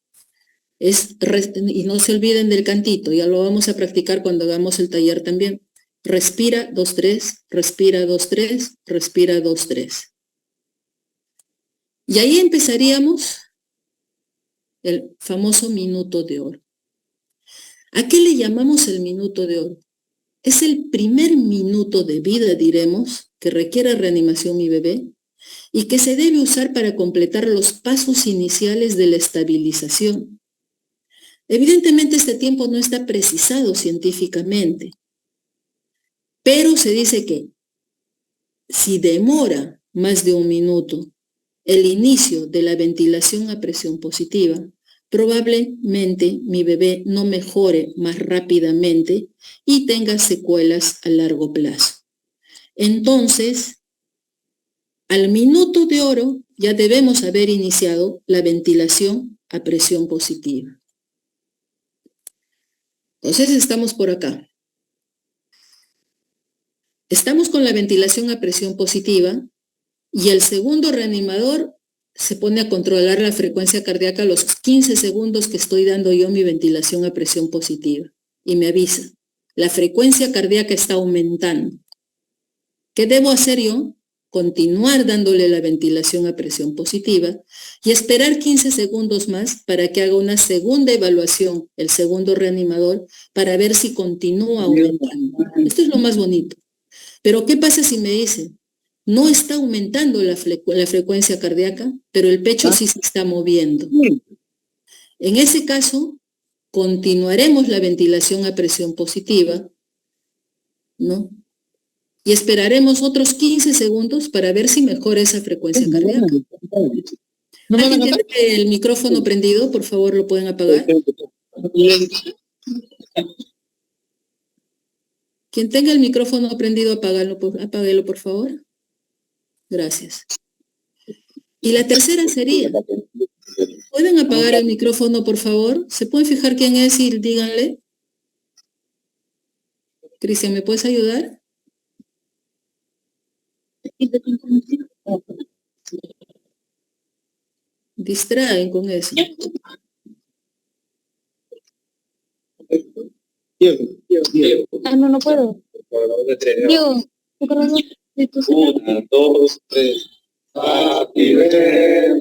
Y no se olviden del cantito, ya lo vamos a practicar cuando hagamos el taller también. Respira 2, 3, respira 2, 3, respira 2, 3. Y ahí empezaríamos el famoso minuto de oro. ¿A qué le llamamos el minuto de oro? Es el primer minuto de vida, diremos, que requiere reanimación mi bebé y que se debe usar para completar los pasos iniciales de la estabilización. Evidentemente este tiempo no está precisado científicamente, pero se dice que si demora más de un minuto el inicio de la ventilación a presión positiva, probablemente mi bebé no mejore más rápidamente y tenga secuelas a largo plazo. Entonces, al minuto de oro ya debemos haber iniciado la ventilación a presión positiva. Entonces estamos por acá. Estamos con la ventilación a presión positiva y el segundo reanimador se pone a controlar la frecuencia cardíaca a los 15 segundos que estoy dando yo mi ventilación a presión positiva y me avisa, la frecuencia cardíaca está aumentando. ¿Qué debo hacer yo? Continuar dándole la ventilación a presión positiva y esperar 15 segundos más para que haga una segunda evaluación, el segundo reanimador, para ver si continúa aumentando. Esto es lo más bonito. Pero ¿qué pasa si me dicen? No está aumentando la frecuencia cardíaca, pero el pecho sí se está moviendo. En ese caso, continuaremos la ventilación a presión positiva, ¿no? Y esperaremos otros 15 segundos para ver si mejora esa frecuencia cardíaca. ¿Alguien tiene el micrófono prendido? Por favor, ¿lo pueden apagar? Quien tenga el micrófono prendido, apáguelo, por favor. Gracias. Y la tercera sería, ¿pueden apagar el micrófono, por favor? ¿Se pueden fijar quién es y díganle? Cristian, ¿me puedes ayudar? Distraen con eso. No puedo. Diego, Una, dos, tres. Happy birthday.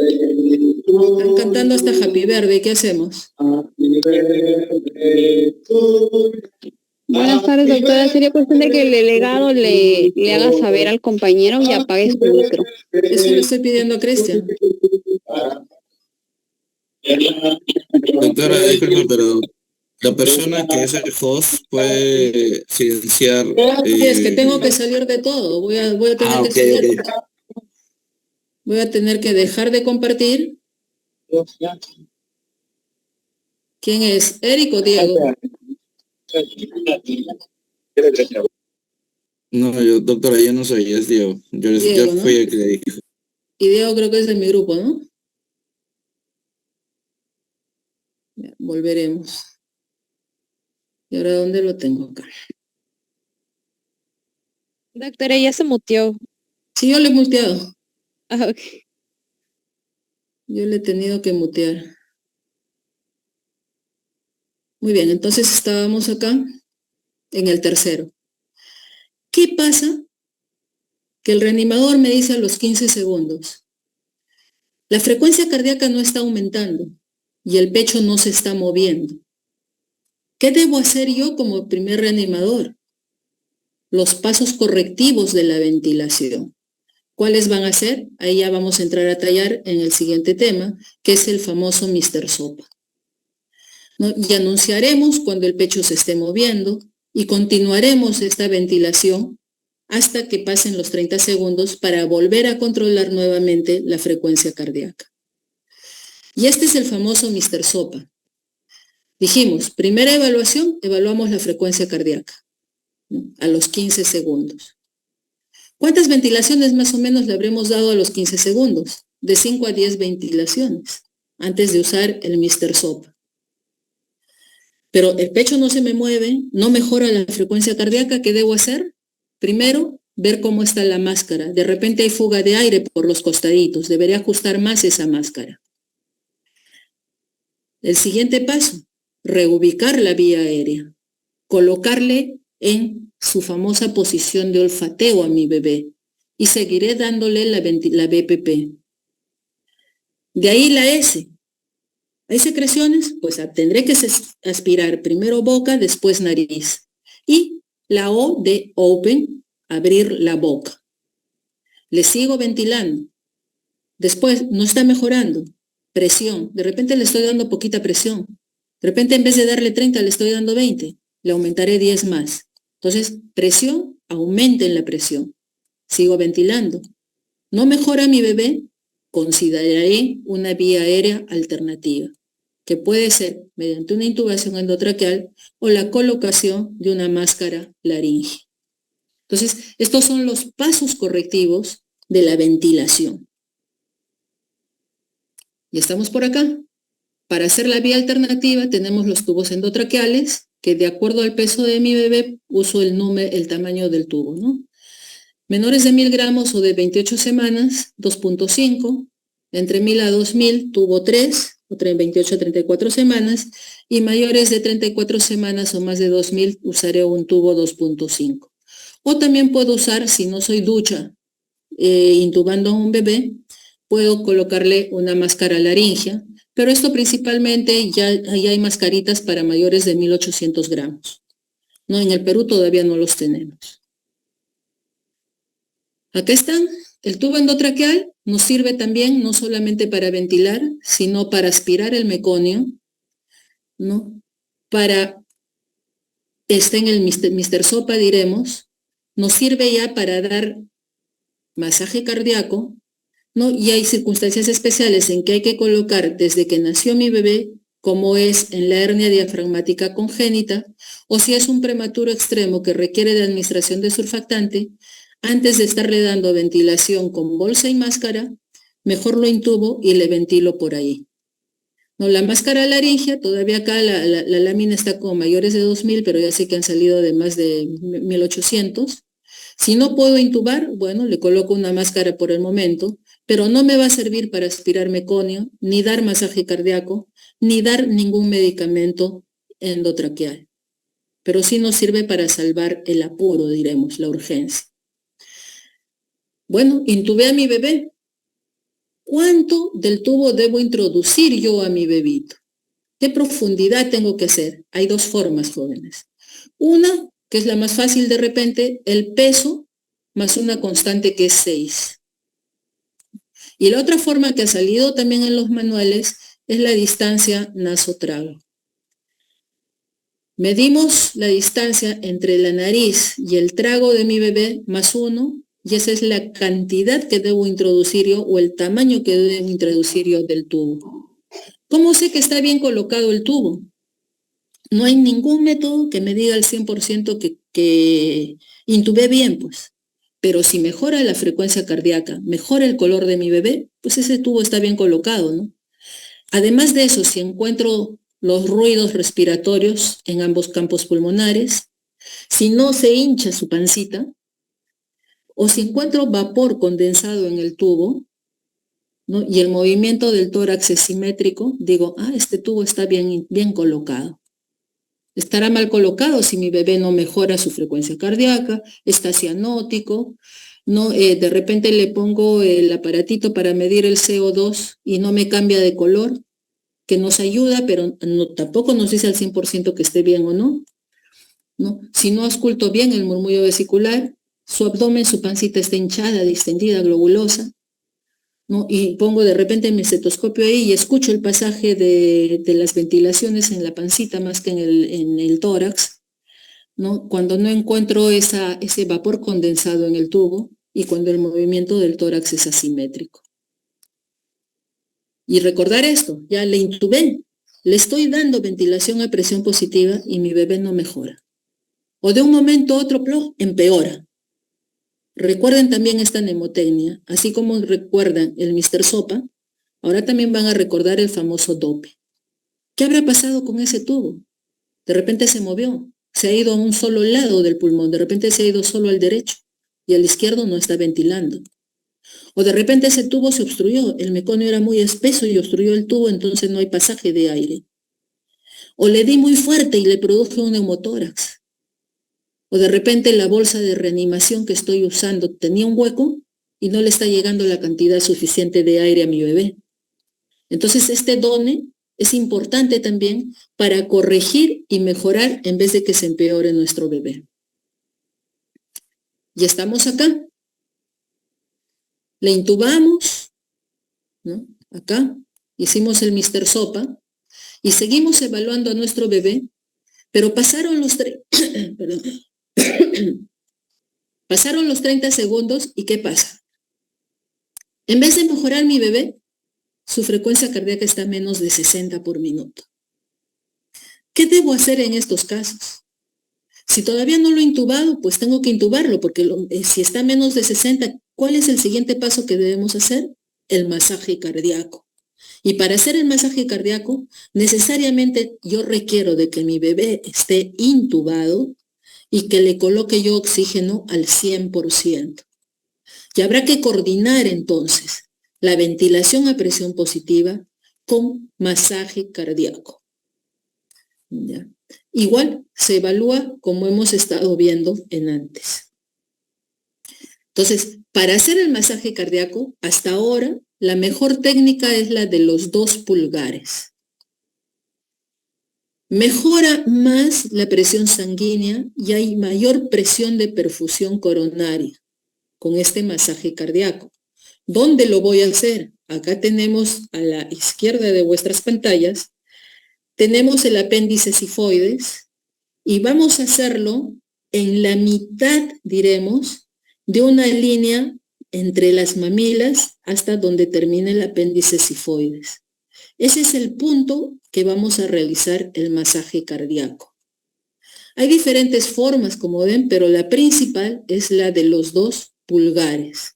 Están cantando hasta Happy Birthday, ¿qué hacemos? Happy birthday to you. buenas tardes, doctora. Sería cuestión de que el delegado le haga saber al compañero y apague su micro. Eso le estoy pidiendo a Cristian. Doctora, disculpe, pero la persona que es el host puede silenciar. Es que tengo que salir de todo. Voy a tener que salir. Voy a tener que dejar de compartir. ¿Quién es? ¿Eric o Diego? No, doctora, yo no soy, es Diego. Diego, yo fui el que le dije. Y Diego creo que es de mi grupo, ¿no? Ya, volveremos. ¿Y ahora dónde lo tengo acá? Doctora, ya se muteó. Sí, yo le he muteado. Ah, ok. Yo le he tenido que mutear. Muy bien, entonces estábamos acá en el tercero. ¿Qué pasa? Que el reanimador me dice a los 15 segundos, la frecuencia cardíaca no está aumentando y el pecho no se está moviendo. ¿Qué debo hacer yo como primer reanimador? Los pasos correctivos de la ventilación. ¿Cuáles van a ser? Ahí ya vamos a entrar a tallar en el siguiente tema, que es el famoso Mr. Sopa, ¿no? Y anunciaremos cuando el pecho se esté moviendo y continuaremos esta ventilación hasta que pasen los 30 segundos para volver a controlar nuevamente la frecuencia cardíaca. Y este es el famoso Mr. Sopa. Dijimos, primera evaluación, evaluamos la frecuencia cardíaca, ¿no? A los 15 segundos. ¿Cuántas ventilaciones más o menos le habremos dado a los 15 segundos? De 5 a 10 ventilaciones antes de usar el Mr. Sopa. Pero el pecho no se me mueve, no mejora la frecuencia cardíaca, ¿qué debo hacer? Primero, ver cómo está la máscara. De repente hay fuga de aire por los costaditos, debería ajustar más esa máscara. El siguiente paso, reubicar la vía aérea, colocarle en su famosa posición de olfateo a mi bebé y seguiré dándole la BPP. De ahí la S. ¿Hay secreciones? Pues tendré que aspirar primero boca, después nariz. Y La O de open, abrir la boca. Le sigo ventilando. Después, no está mejorando. Presión. De repente le estoy dando poquita presión. De repente, en vez de darle 30, le estoy dando 20. Le aumentaré 10 más. Entonces, presión, aumenten la presión. Sigo ventilando. No mejora mi bebé, consideraré una vía aérea alternativa, que puede ser mediante una intubación endotraqueal o la colocación de una máscara laríngea. Entonces, estos son los pasos correctivos de la ventilación. Y estamos por acá. Para hacer la vía alternativa tenemos los tubos endotraqueales, que de acuerdo al peso de mi bebé uso el tamaño del tubo, ¿no? Menores de 1000 gramos o de 28 semanas, 2.5. Entre 1000 a 2000, tubo 3, o 28 a 34 semanas. Y mayores de 34 semanas o más de 2000, usaré un tubo 2.5. O también puedo usar, si no soy ducha, intubando a un bebé, puedo colocarle una máscara laríngea, pero esto principalmente ya hay mascaritas para mayores de 1800 gramos. No, en el Perú todavía no los tenemos. Acá están. El tubo endotraqueal nos sirve también no solamente para ventilar, sino para aspirar el meconio, ¿no? Está en el Mr. Sopa, diremos, nos sirve ya para dar masaje cardíaco, ¿no? Y hay circunstancias especiales en que hay que colocar desde que nació mi bebé, como es en la hernia diafragmática congénita, o si es un prematuro extremo que requiere de administración de surfactante, antes de estarle dando ventilación con bolsa y máscara, mejor lo intubo y le ventilo por ahí. No, la máscara laríngea, todavía acá la lámina está con mayores de 2000, pero ya sé que han salido de más de 1800. Si no puedo intubar, bueno, le coloco una máscara por el momento, pero no me va a servir para aspirar meconio, ni dar masaje cardíaco, ni dar ningún medicamento endotraqueal. Pero sí nos sirve para salvar el apuro, diremos, la urgencia. Bueno, intubé a mi bebé. ¿Cuánto del tubo debo introducir yo a mi bebito? ¿Qué profundidad tengo que hacer? Hay dos formas, jóvenes. Una, que es la más fácil de repente, el peso más una constante que es 6. Y la otra forma que ha salido también en los manuales es la distancia nasotrago. Medimos la distancia entre la nariz y el trago de mi bebé más 1, y esa es la cantidad que debo introducir yo o el tamaño que debo introducir yo del tubo. ¿Cómo sé que está bien colocado el tubo? No hay ningún método que me diga al 100% que intubé bien, pues. Pero si mejora la frecuencia cardíaca, mejora el color de mi bebé, pues ese tubo está bien colocado, ¿no? Además de eso, si encuentro los ruidos respiratorios en ambos campos pulmonares, si no se hincha su pancita, o si encuentro vapor condensado en el tubo, ¿no? Y el movimiento del tórax es simétrico, digo, este tubo está bien colocado. Estará mal colocado si mi bebé no mejora su frecuencia cardíaca, está cianótico, ¿no? De repente le pongo el aparatito para medir el CO2 y no me cambia de color, que nos ayuda, pero tampoco nos dice al 100% que esté bien o no, ¿no? Si no ausculto bien el murmullo vesicular, su abdomen, su pancita está hinchada, distendida, globulosa, ¿no? Y pongo de repente mi estetoscopio ahí y escucho el pasaje de las ventilaciones en la pancita más que en el tórax, ¿no? Cuando no encuentro ese vapor condensado en el tubo y cuando el movimiento del tórax es asimétrico. Y recordar esto, ya le intubé, le estoy dando ventilación a presión positiva y mi bebé no mejora. O de un momento a otro, empeora. Recuerden también esta mnemotecnia, así como recuerdan el Mr. Sopa, ahora también van a recordar el famoso dope. ¿Qué habrá pasado con ese tubo? De repente se movió, se ha ido a un solo lado del pulmón, de repente se ha ido solo al derecho y al izquierdo no está ventilando. O de repente ese tubo se obstruyó, el meconio era muy espeso y obstruyó el tubo, entonces no hay pasaje de aire. O le di muy fuerte y le produjo un neumotórax. O de repente la bolsa de reanimación que estoy usando tenía un hueco y no le está llegando la cantidad suficiente de aire a mi bebé. Entonces este DONE es importante también para corregir y mejorar en vez de que se empeore nuestro bebé. Ya estamos acá. Le intubamos, ¿no? Acá. Hicimos el Mr. Sopa y seguimos evaluando a nuestro bebé, pero pasaron los perdón. Pasaron los 30 segundos y ¿qué pasa? En vez de mejorar mi bebé, su frecuencia cardíaca está a menos de 60 por minuto. ¿Qué debo hacer en estos casos? Si todavía no lo he intubado, pues tengo que intubarlo, porque si está a menos de 60, ¿cuál es el siguiente paso que debemos hacer? El masaje cardíaco. Y para hacer el masaje cardíaco, necesariamente yo requiero de que mi bebé esté intubado y que le coloque yo oxígeno al 100%. Y habrá que coordinar entonces la ventilación a presión positiva con masaje cardíaco. ¿Ya? Igual se evalúa como hemos estado viendo en antes. Entonces, para hacer el masaje cardíaco, hasta ahora, la mejor técnica es la de los 2 pulgares. Mejora más la presión sanguínea y hay mayor presión de perfusión coronaria con este masaje cardíaco. ¿Dónde lo voy a hacer? Acá tenemos a la izquierda de vuestras pantallas, tenemos el apéndice sifoides y vamos a hacerlo en la mitad, diremos, de una línea entre las mamilas hasta donde termina el apéndice sifoides. Ese es el punto que vamos a realizar el masaje cardíaco. Hay diferentes formas, como ven, pero la principal es la de los 2 pulgares.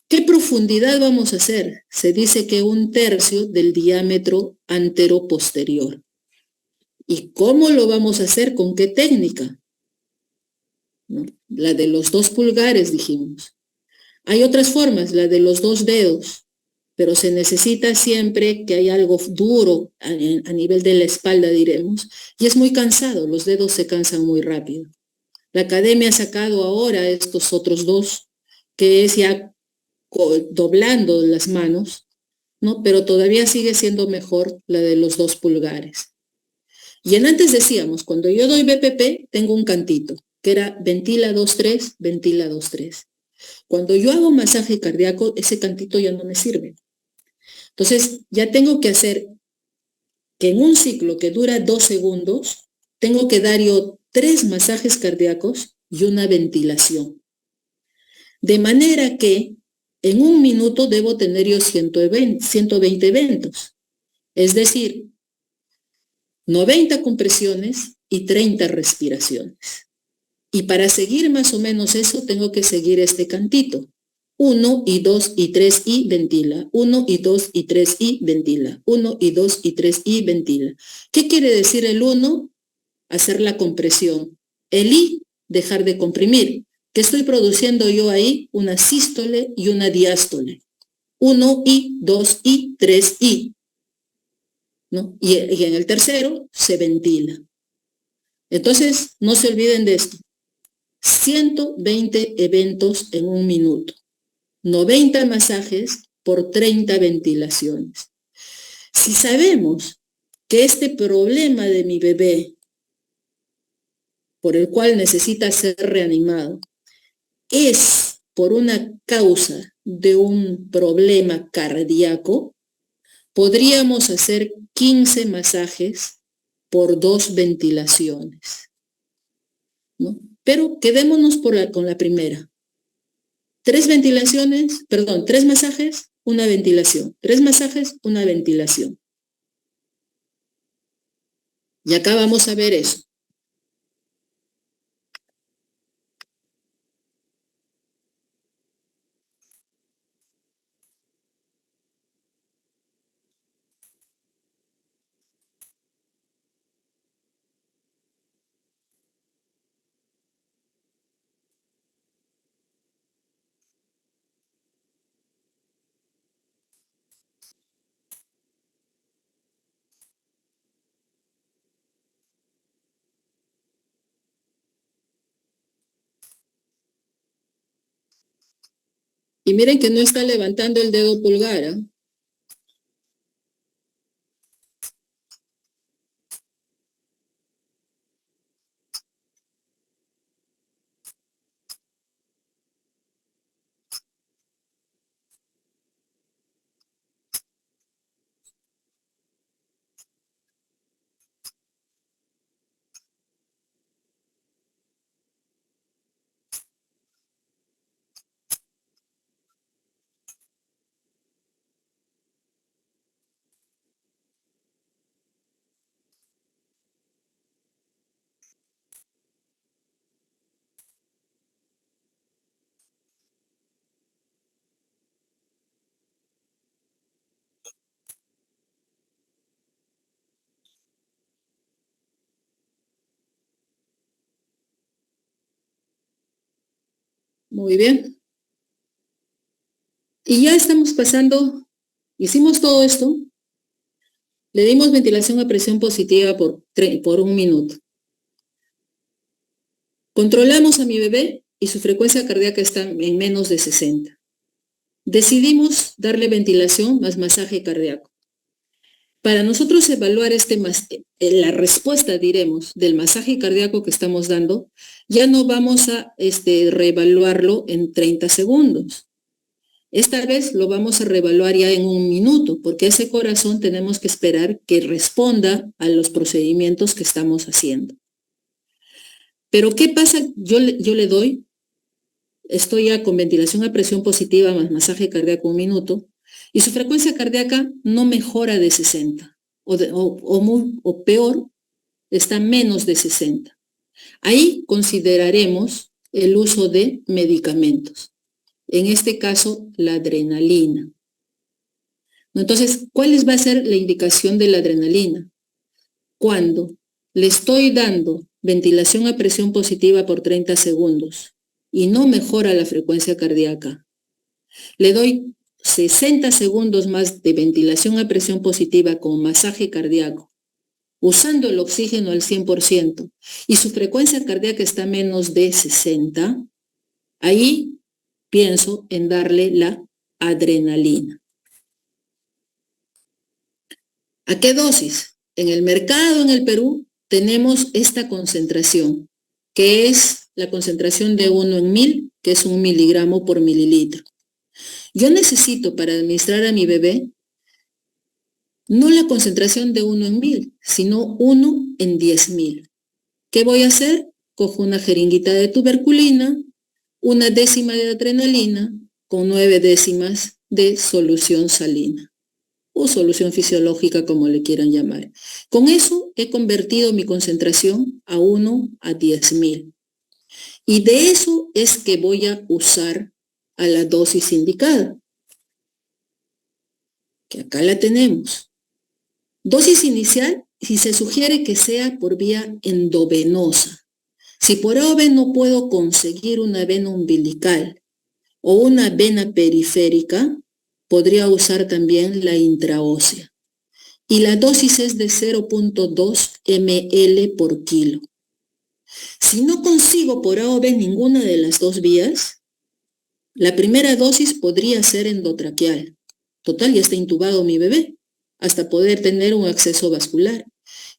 ¿Qué profundidad vamos a hacer? Se dice que 1/3 del diámetro antero-posterior. ¿Y cómo lo vamos a hacer? ¿Con qué técnica? ¿No? La de los 2 pulgares, dijimos. Hay otras formas, la de los 2 dedos, pero se necesita siempre que haya algo duro a nivel de la espalda, diremos, y es muy cansado, los dedos se cansan muy rápido. La academia ha sacado ahora estos otros 2, que es ya doblando las manos, ¿no? Pero todavía sigue siendo mejor la de los 2 pulgares. Y antes decíamos, cuando yo doy BPP, tengo un cantito, que era ventila 2-3, ventila 2-3. Cuando yo hago masaje cardíaco, ese cantito ya no me sirve. Entonces, ya tengo que hacer que en un ciclo que dura 2 segundos, tengo que dar yo 3 masajes cardíacos y una ventilación. De manera que en un minuto debo tener yo 120 eventos. Es decir, 90 compresiones y 30 respiraciones. Y para seguir más o menos eso, tengo que seguir este cantito. 1 y 2 y 3 y ventila. 1 y 2 y 3 y ventila. 1 y 2 y 3 y ventila. ¿Qué quiere decir el 1? Hacer la compresión. El I, dejar de comprimir. ¿Qué estoy produciendo yo ahí? Una sístole y una diástole. 1 y 2 y 3 y. ¿No? Y en el tercero se ventila. Entonces, no se olviden de esto. 120 eventos en un minuto. 90 masajes por 30 ventilaciones. Si sabemos que este problema de mi bebé, por el cual necesita ser reanimado, es por una causa de un problema cardíaco, podríamos hacer 15 masajes por 2 ventilaciones, ¿no? Pero quedémonos con la primera. 3 masajes, una ventilación. 3 masajes, una ventilación. Y acá vamos a ver eso. Y miren que no está levantando el dedo pulgar, ¿eh? Muy bien. Y ya estamos pasando, hicimos todo esto, le dimos ventilación a presión positiva por 1 minuto. Controlamos a mi bebé y su frecuencia cardíaca está en menos de 60. Decidimos darle ventilación más masaje cardíaco. Para nosotros evaluar la respuesta, diremos, del masaje cardíaco que estamos dando, ya no vamos a reevaluarlo en 30 segundos. Esta vez lo vamos a reevaluar ya en 1 minuto, porque ese corazón tenemos que esperar que responda a los procedimientos que estamos haciendo. Pero ¿qué pasa? Yo le doy, estoy ya con ventilación a presión positiva más masaje cardíaco 1 minuto, y su frecuencia cardíaca no mejora de 60, o peor, está menos de 60. Ahí consideraremos el uso de medicamentos. En este caso, la adrenalina. Entonces, ¿cuál va a ser la indicación de la adrenalina? Cuando le estoy dando ventilación a presión positiva por 30 segundos y no mejora la frecuencia cardíaca, le doy 60 segundos más de ventilación a presión positiva con masaje cardíaco, usando el oxígeno al 100%, y su frecuencia cardíaca está menos de 60, ahí pienso en darle la adrenalina. ¿A qué dosis? En el mercado en el Perú tenemos esta concentración, que es la concentración de 1 en 1000, que es 1 miligramo por mililitro. Yo necesito para administrar a mi bebé no la concentración de 1 en 1000, sino 1 en 10.000. ¿Qué voy a hacer? Cojo una jeringuita de tuberculina, 1 décima de adrenalina con 9 décimas de solución salina o solución fisiológica, como le quieran llamar. Con eso he convertido mi concentración a 1 a 10.000. Y de eso es que voy a usar a la dosis indicada, que acá la tenemos. Dosis inicial, si se sugiere que sea por vía endovenosa. Si por AOV no puedo conseguir una vena umbilical o una vena periférica, podría usar también la intraósea. Y la dosis es de 0.2 ml por kilo. Si no consigo por AOV ninguna de las dos vías, la primera dosis podría ser endotraqueal. Total, ya está intubado mi bebé, hasta poder tener un acceso vascular.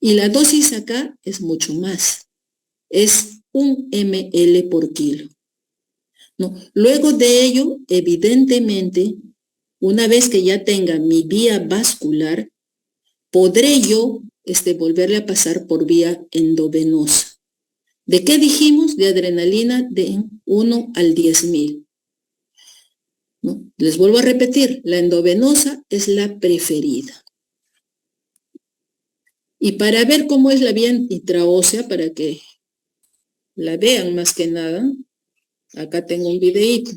Y la dosis acá es mucho más. Es 1 ml por kilo. ¿No? Luego de ello, evidentemente, una vez que ya tenga mi vía vascular, podré yo volverle a pasar por vía endovenosa. ¿De qué dijimos? De adrenalina de 1 al 10.000. ¿No? Les vuelvo a repetir, la endovenosa es la preferida. Y para ver cómo es la vía intraósea, para que la vean más que nada, acá tengo un videíto.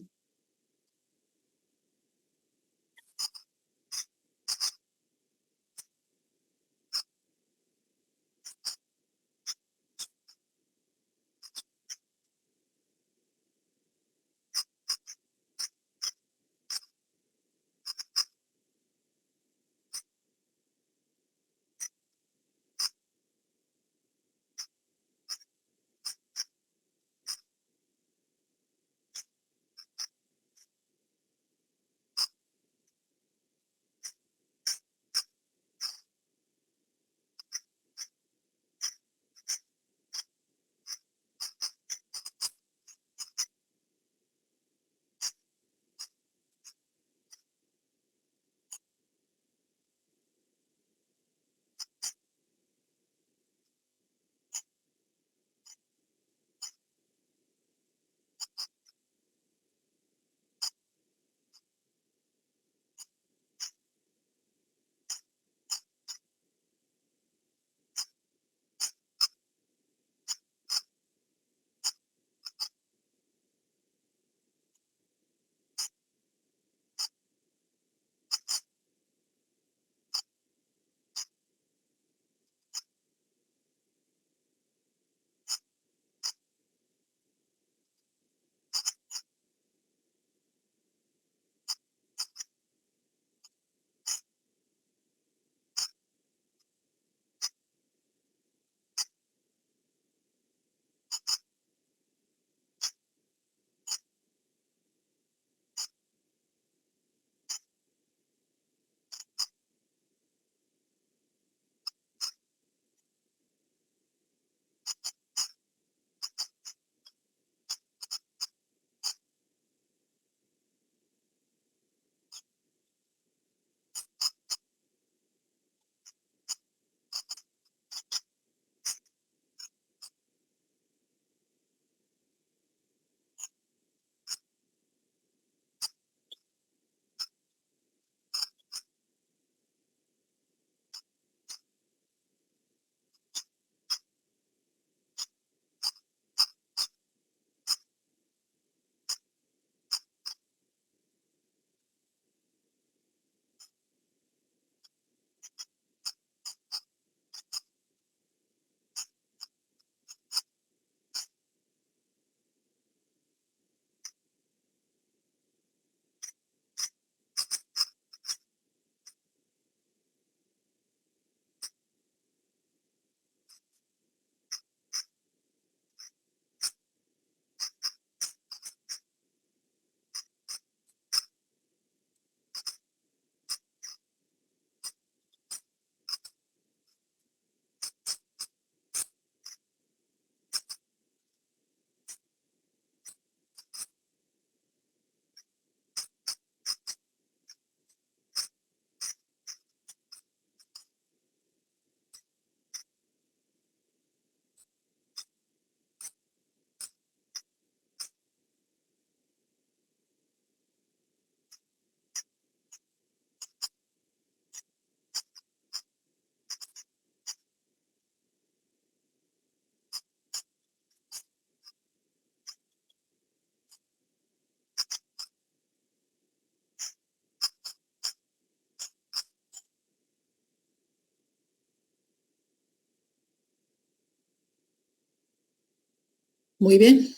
Muy bien.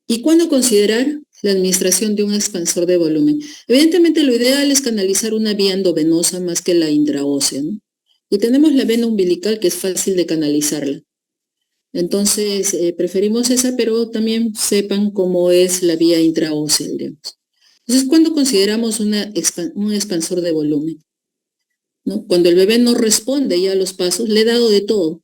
¿Y cuándo considerar la administración de un expansor de volumen? Evidentemente lo ideal es canalizar una vía endovenosa más que la intraósea, ¿no? Y tenemos la vena umbilical que es fácil de canalizarla. Entonces, preferimos esa, pero también sepan cómo es la vía intraósea, diremos. Entonces, ¿cuándo consideramos un expansor de volumen? ¿No? Cuando el bebé no responde ya a los pasos, le he dado de todo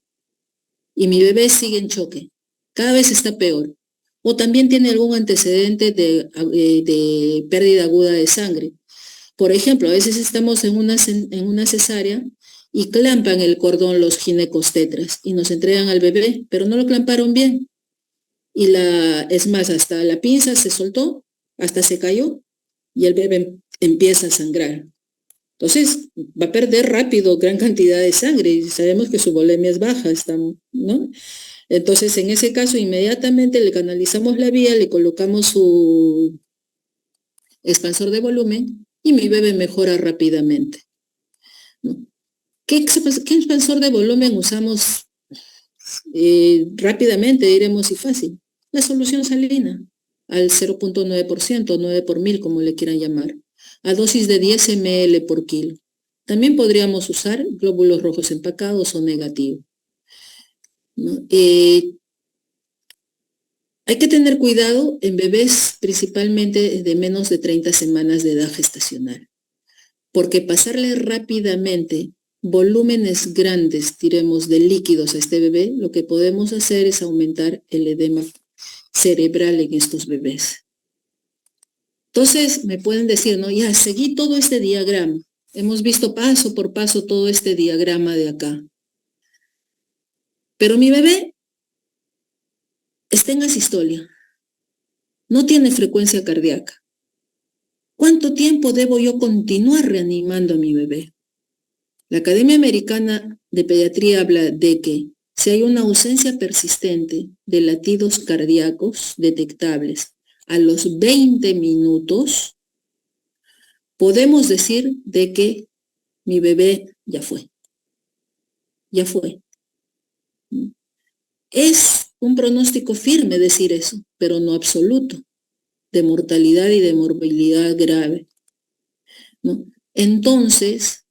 y mi bebé sigue en choque, cada vez está peor. O también tiene algún antecedente de pérdida aguda de sangre. Por ejemplo, a veces estamos en una cesárea y clampan el cordón los ginecostetras y nos entregan al bebé, pero no lo clamparon bien. Y es más, hasta la pinza se soltó, hasta se cayó y el bebé empieza a sangrar. Entonces, va a perder rápido gran cantidad de sangre y sabemos que su volemia es baja, ¿no? Entonces, en ese caso, inmediatamente le canalizamos la vía, le colocamos su expansor de volumen y mi bebé mejora rápidamente, ¿no? ¿Qué expansor de volumen usamos rápidamente, diremos, y fácil? La solución salina, al 0.9%, 9 por mil, como le quieran llamar, a dosis de 10 ml por kilo. También podríamos usar glóbulos rojos empacados o negativos, ¿no? Hay que tener cuidado en bebés principalmente de menos de 30 semanas de edad gestacional, porque pasarle rápidamente volúmenes grandes, diremos, de líquidos a este bebé, lo que podemos hacer es aumentar el edema cerebral en estos bebés. Entonces, me pueden decir, ¿no? Ya, seguí todo este diagrama. Hemos visto paso por paso todo este diagrama de acá. Pero mi bebé está en asistolia. No tiene frecuencia cardíaca. ¿Cuánto tiempo debo yo continuar reanimando a mi bebé? La Academia Americana de Pediatría habla de que si hay una ausencia persistente de latidos cardíacos detectables a los 20 minutos, podemos decir de que mi bebé ya fue. Ya fue. Es un pronóstico firme decir eso, pero no absoluto, de mortalidad y de morbilidad grave, ¿no? Entonces,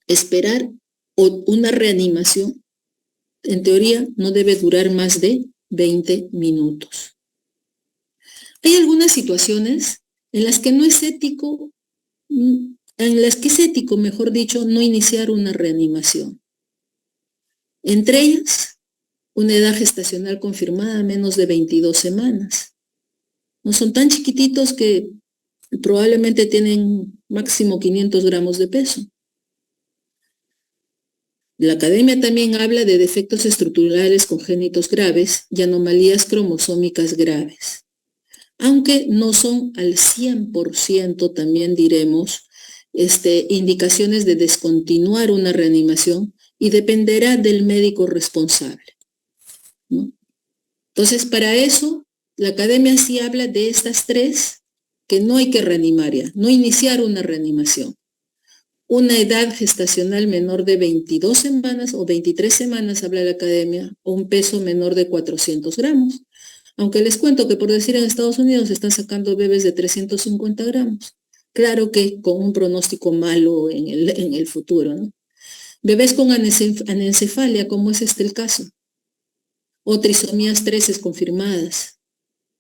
esperar una reanimación, en teoría, no debe durar más de 20 minutos. Hay algunas situaciones en las que no es ético, en las que es ético, mejor dicho, no iniciar una reanimación. Entre ellas, una edad gestacional confirmada menos de 22 semanas. No son tan chiquititos que probablemente tienen máximo 500 gramos de peso. La academia también habla de defectos estructurales congénitos graves y anomalías cromosómicas graves. Aunque no son al 100%, también diremos, indicaciones de descontinuar una reanimación y dependerá del médico responsable, ¿no? Entonces, para eso, la academia sí habla de estas tres que no hay que reanimar ya, no iniciar una reanimación. Una edad gestacional menor de 22 semanas o 23 semanas, habla la academia, o un peso menor de 400 gramos. Aunque les cuento que por decir en Estados Unidos están sacando bebés de 350 gramos. Claro que con un pronóstico malo en el futuro, ¿no? Bebés con anencefalia, como es el caso, o trisomías 13 confirmadas,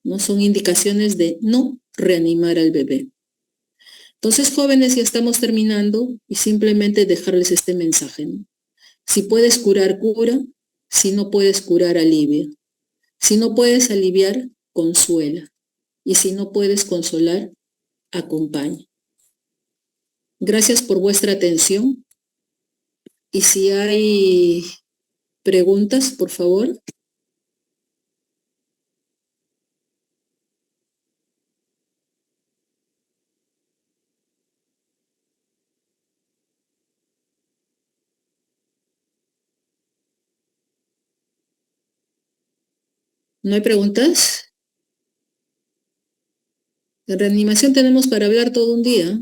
¿no? Son indicaciones de no reanimar al bebé. Entonces, jóvenes, ya estamos terminando y simplemente dejarles este mensaje, ¿no? Si puedes curar, cura. Si no puedes curar, alivia. Si no puedes aliviar, consuela. Y si no puedes consolar, acompaña. Gracias por vuestra atención. Y si hay preguntas, por favor. ¿No hay preguntas? De reanimación tenemos para hablar todo un día.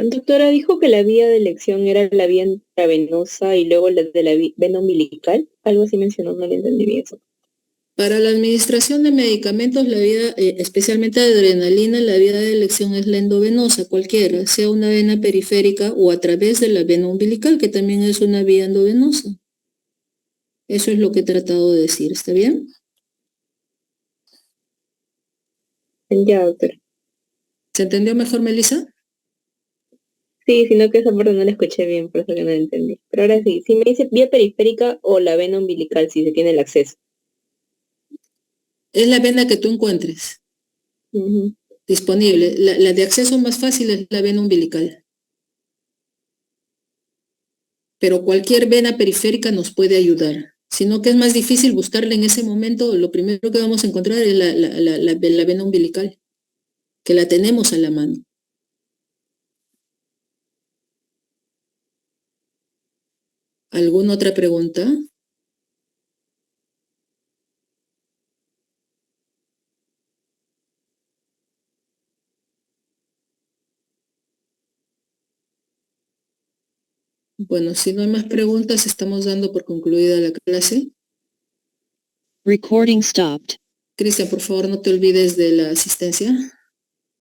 Doctora, dijo que la vía de elección era la vía intravenosa y luego la de la vena umbilical. Algo así mencionó, no le entendí bien eso. Para la administración de medicamentos, la vía, especialmente de adrenalina, la vía de elección es la endovenosa, cualquiera, sea una vena periférica o a través de la vena umbilical, que también es una vía endovenosa. Eso es lo que he tratado de decir, ¿está bien? Ya, doctora. ¿Se entendió mejor, Melissa? Sí, sino que esa parte no la escuché bien, por eso que no la entendí. Pero ahora sí, si me dice vía periférica o la vena umbilical, si se tiene el acceso. Es la vena que tú encuentres Ujú. disponible. La de acceso más fácil es la vena umbilical. Pero cualquier vena periférica nos puede ayudar. Sino que es más difícil buscarla en ese momento, lo primero que vamos a encontrar es la vena umbilical, que la tenemos a la mano. ¿Alguna otra pregunta? Bueno, si no hay más preguntas, estamos dando por concluida la clase. Recording stopped. Cristian, por favor, no te olvides de la asistencia.